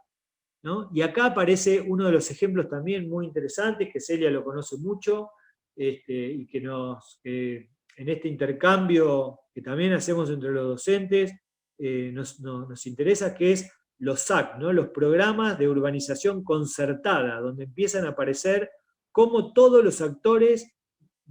¿no? Y acá aparece uno de los ejemplos también muy interesantes, que Celia lo conoce mucho, y que en este intercambio que también hacemos entre los docentes, nos interesa, que es los SAC, ¿no? Los programas de urbanización concertada, donde empiezan a aparecer cómo todos los actores,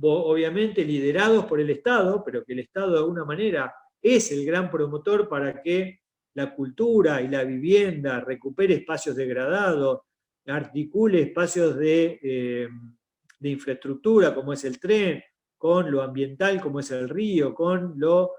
obviamente liderados por el Estado, pero que el Estado de alguna manera es el gran promotor para que la cultura y la vivienda recupere espacios degradados, articule espacios de infraestructura como es el tren, con lo ambiental como es el río, con lo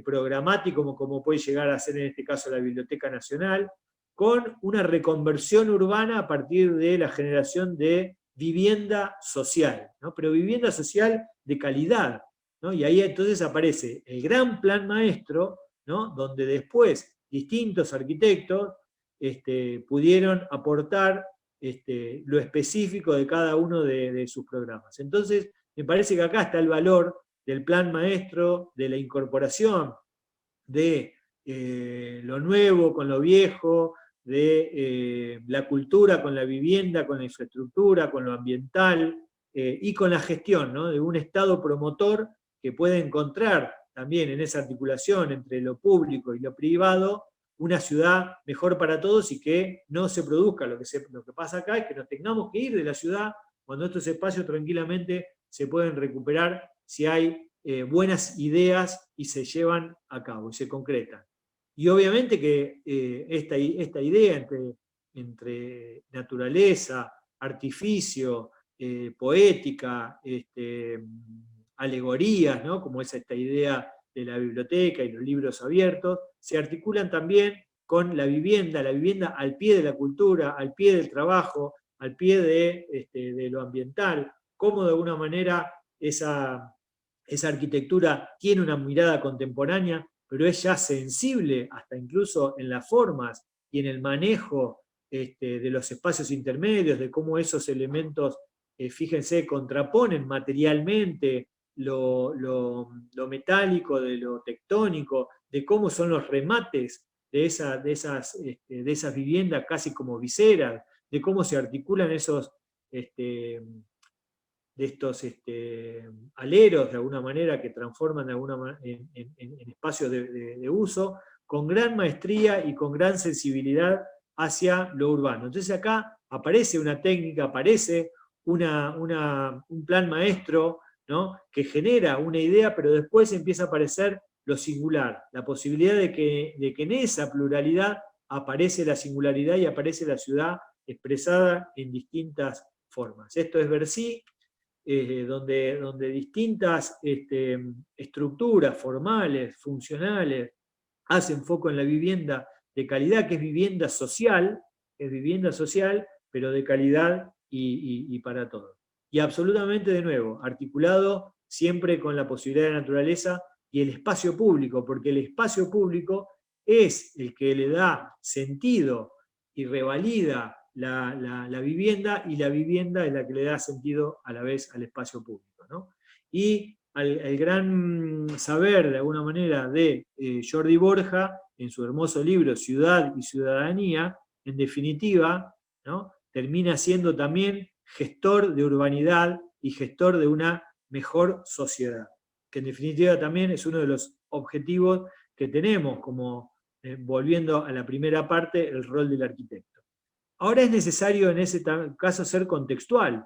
programático como puede llegar a ser en este caso la Biblioteca Nacional, con una reconversión urbana a partir de la generación de vivienda social, ¿no? Pero vivienda social de calidad, ¿no? Y ahí entonces aparece el gran plan maestro, ¿no? Donde después distintos arquitectos pudieron aportar lo específico de cada uno de sus programas. Entonces, me parece que acá está el valor del plan maestro, de la incorporación de lo nuevo con lo viejo, de la cultura con la vivienda, con la infraestructura, con lo ambiental y con la gestión, ¿no? De un Estado promotor que puede encontrar también en esa articulación entre lo público y lo privado una ciudad mejor para todos y que no se produzca lo que pasa acá, es que nos tengamos que ir de la ciudad cuando estos espacios tranquilamente se pueden recuperar si hay buenas ideas y se llevan a cabo y se concretan. Y obviamente que esta idea entre naturaleza, artificio, poética, alegorías, ¿no? Como es esta idea de la biblioteca y los libros abiertos, se articulan también con la vivienda al pie de la cultura, al pie del trabajo, al pie de lo ambiental, cómo de alguna manera esa arquitectura tiene una mirada contemporánea, pero es ya sensible hasta incluso en las formas y en el manejo de los espacios intermedios, de cómo esos elementos, fíjense, contraponen materialmente lo metálico de lo tectónico, de cómo son los remates de esas viviendas casi como viseras, de cómo se articulan estos aleros de alguna manera que transforman en espacios de uso, con gran maestría y con gran sensibilidad hacia lo urbano. Entonces acá aparece una técnica, aparece un plan maestro ¿no? Que genera una idea, pero después empieza a aparecer lo singular, la posibilidad de que en esa pluralidad aparece la singularidad y aparece la ciudad expresada en distintas formas. Esto es Bercy, donde distintas estructuras formales, funcionales, hacen foco en la vivienda de calidad, que es vivienda social, pero de calidad y para todos. Y absolutamente, de nuevo, articulado siempre con la posibilidad de la naturaleza y el espacio público, porque el espacio público es el que le da sentido y revalida la vivienda, y la vivienda es la que le da sentido a la vez al espacio público, ¿no? Y el gran saber, de alguna manera, de Jordi Borja, en su hermoso libro Ciudad y Ciudadanía, en definitiva, ¿no? Termina siendo también gestor de urbanidad y gestor de una mejor sociedad, que en definitiva también es uno de los objetivos que tenemos, como volviendo a la primera parte, el rol del arquitecto. Ahora es necesario en ese caso ser contextual,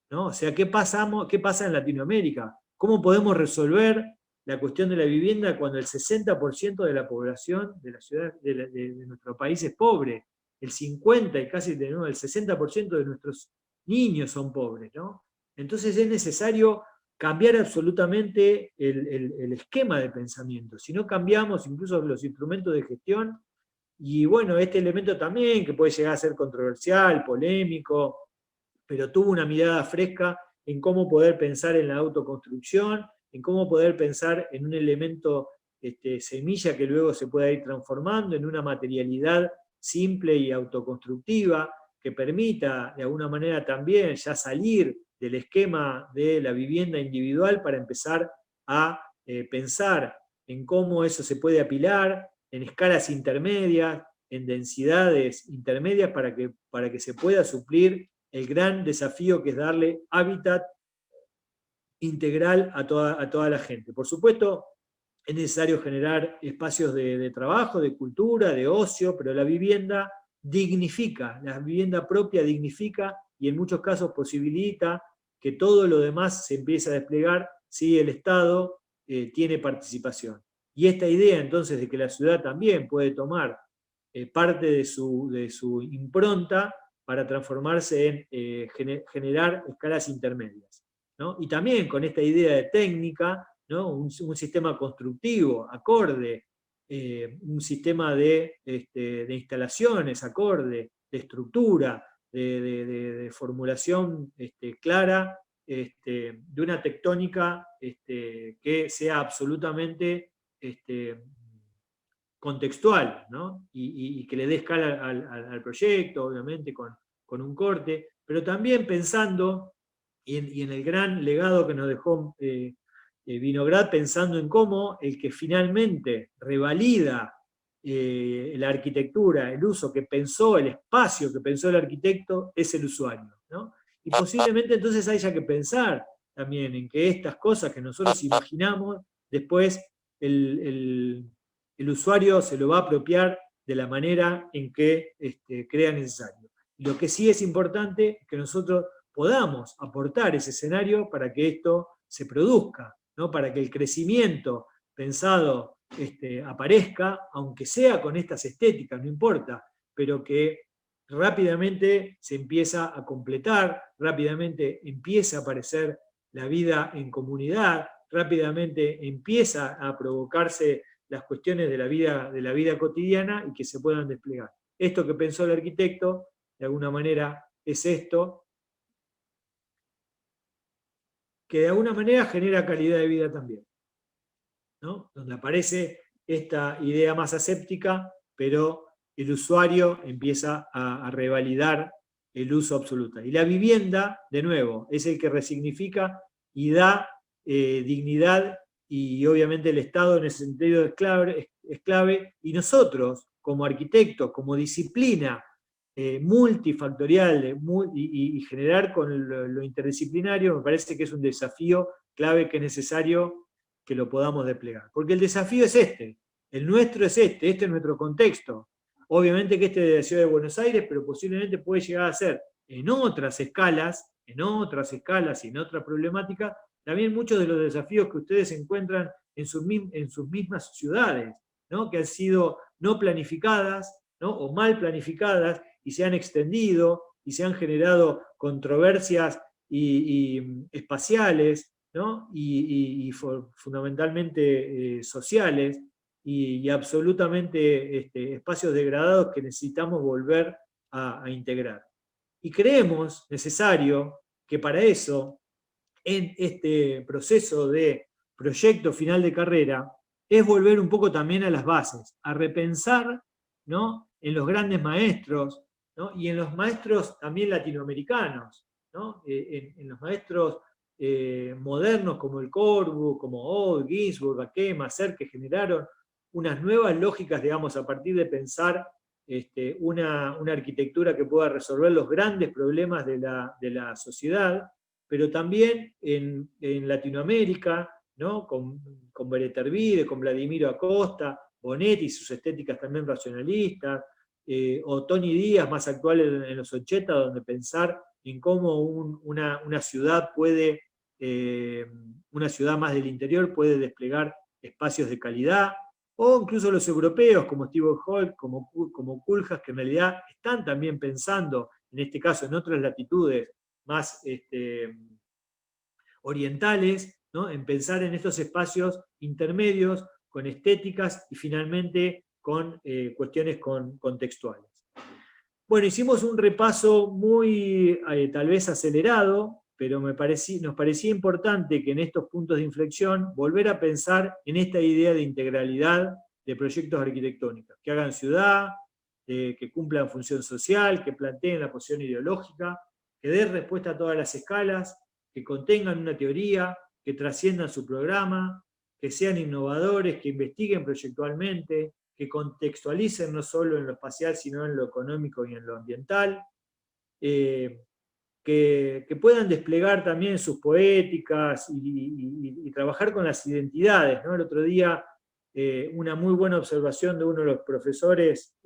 ¿no? O sea, ¿qué pasa en Latinoamérica? ¿Cómo podemos resolver la cuestión de la vivienda cuando el 60% de la población de la ciudad de nuestro país es pobre? El 50% y casi el 60% de nuestros niños son pobres, ¿no? Entonces es necesario cambiar absolutamente el esquema de pensamiento. Si no cambiamos incluso los instrumentos de gestión, y bueno, este elemento también que puede llegar a ser controversial, polémico, pero tuvo una mirada fresca en cómo poder pensar en la autoconstrucción, en cómo poder pensar en un elemento semilla que luego se pueda ir transformando en una materialidad simple y autoconstructiva, que permita de alguna manera también ya salir del esquema de la vivienda individual para empezar a pensar en cómo eso se puede apilar en escalas intermedias, en densidades intermedias, para que se pueda suplir el gran desafío que es darle hábitat integral a toda la gente. Por supuesto, es necesario generar espacios de trabajo, de cultura, de ocio, pero la vivienda dignifica, la vivienda propia dignifica y en muchos casos posibilita que todo lo demás se empiece a desplegar si el Estado tiene participación. Y esta idea entonces de que la ciudad también puede tomar parte de su impronta para transformarse en generar escalas intermedias, ¿no? Y también con esta idea de técnica, ¿no? un sistema constructivo, acorde, un sistema de instalaciones, acorde, de estructura, de formulación clara, de una tectónica que sea absolutamente contextual, ¿no? Y que le dé escala al proyecto, obviamente, con un corte, pero también pensando, y en el gran legado que nos dejó Vinograd, pensando en cómo el que finalmente revalida la arquitectura, el uso que pensó, el espacio que pensó el arquitecto, es el usuario, ¿no? Y posiblemente entonces haya que pensar también en que estas cosas que nosotros imaginamos, después el usuario se lo va a apropiar de la manera en que crea necesario. Y lo que sí es importante es que nosotros podamos aportar ese escenario para que esto se produzca, ¿no? Para que el crecimiento pensado aparezca, aunque sea con estas estéticas, no importa, pero que rápidamente se empieza a completar, rápidamente empieza a aparecer la vida en comunidad, rápidamente empieza a provocarse las cuestiones de la vida cotidiana y que se puedan desplegar. Esto que pensó el arquitecto, de alguna manera, es esto, que de alguna manera genera calidad de vida también, ¿no? Donde aparece esta idea más aséptica, pero el usuario empieza a revalidar el uso absoluto. Y la vivienda, de nuevo, es el que resignifica y da dignidad, y obviamente el Estado en ese sentido es clave, y nosotros, como arquitectos, como disciplina multifactorial y generar con lo interdisciplinario, me parece que es un desafío clave que es necesario que lo podamos desplegar. Porque el desafío es el nuestro es este es nuestro contexto. Obviamente que de la ciudad de Buenos Aires, pero posiblemente puede llegar a ser en otras escalas y en otra problemática, también muchos de los desafíos que ustedes encuentran en sus mismas ciudades, ¿no? Que han sido no planificadas, ¿no? O mal planificadas, y se han extendido, y se han generado controversias y espaciales, ¿no? y fundamentalmente sociales, y absolutamente espacios degradados que necesitamos volver a integrar. Y creemos necesario que para eso, en este proceso de proyecto final de carrera, es volver un poco también a las bases, a repensar, ¿no? En los grandes maestros, ¿no? Y en los maestros también latinoamericanos, ¿no? En los maestros modernos como el Corbu, como Old, Ginsburg, Akema, Serre, que generaron unas nuevas lógicas, digamos, a partir de pensar una arquitectura que pueda resolver los grandes problemas de la sociedad, pero también en Latinoamérica, ¿no? con Beretervide, con Vladimiro Acosta, Bonetti y sus estéticas también racionalistas, o Tony Díaz, más actual en los 80, donde pensar en cómo una ciudad puede, una ciudad más del interior puede desplegar espacios de calidad, o incluso los europeos como Steve Holt, como Koolhaas, que en realidad están también pensando, en este caso en otras latitudes más orientales, ¿no? En pensar en estos espacios intermedios con estéticas y finalmente con cuestiones contextuales. Bueno, hicimos un repaso muy tal vez acelerado, pero nos parecía importante que en estos puntos de inflexión volver a pensar en esta idea de integralidad de proyectos arquitectónicos, que hagan ciudad, que cumplan función social, que planteen la posición ideológica, que den respuesta a todas las escalas, que contengan una teoría, que trasciendan su programa, que sean innovadores, que investiguen proyectualmente, que contextualicen no solo en lo espacial, sino en lo económico y en lo ambiental, que puedan desplegar también sus poéticas y trabajar con las identidades, ¿no? El otro día, una muy buena observación de uno de los profesores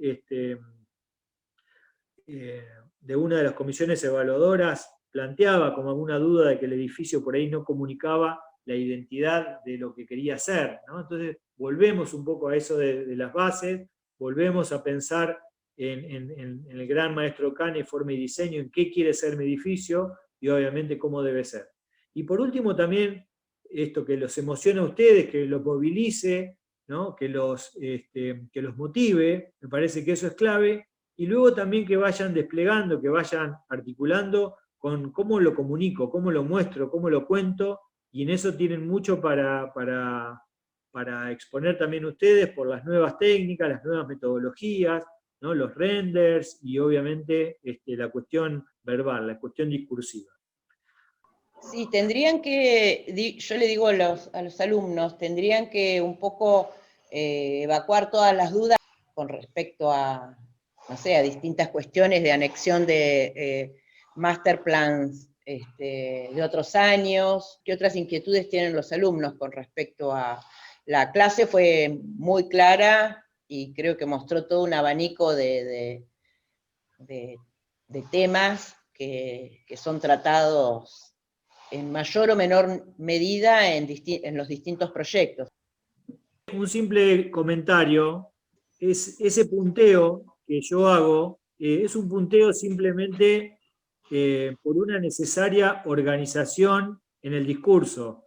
de una de las comisiones evaluadoras planteaba como alguna duda de que el edificio por ahí no comunicaba la identidad de lo que quería hacer, ¿no? Entonces volvemos un poco a eso de las bases, volvemos a pensar en el gran maestro Cane, forma y diseño, en qué quiere ser mi edificio y obviamente cómo debe ser. Y por último también esto que los emociona a ustedes, que los movilice, ¿no? que los motive, me parece que eso es clave, y luego también que vayan desplegando, que vayan articulando con cómo lo comunico, cómo lo muestro, cómo lo cuento, y en eso tienen mucho para exponer también ustedes por las nuevas técnicas, las nuevas metodologías, ¿no? Los renders y obviamente la cuestión verbal, la cuestión discursiva. Sí, tendrían que, yo le digo a los alumnos, tendrían que un poco evacuar todas las dudas con respecto a, no sé, a distintas cuestiones de anexión de master plans de otros años. ¿Qué otras inquietudes tienen los alumnos con respecto a la clase? Fue muy clara y creo que mostró todo un abanico de temas que son tratados en mayor o menor medida en los distintos proyectos. Un simple comentario, es ese punteo que yo hago, es un punteo simplemente por una necesaria organización en el discurso,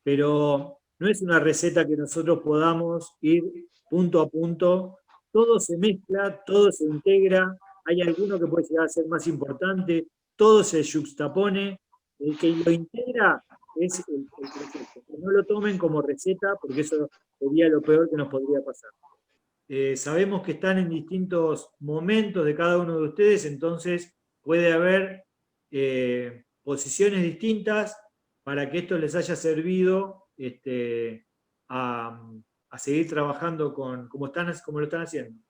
pero no es una receta que nosotros podamos ir punto a punto, todo se mezcla, todo se integra, hay alguno que puede llegar a ser más importante, todo se juxtapone, el que lo integra es el proceso, que no lo tomen como receta porque eso sería lo peor que nos podría pasar. Sabemos que están en distintos momentos de cada uno de ustedes, entonces puede haber posiciones distintas para que esto les haya servido a seguir trabajando como lo están haciendo.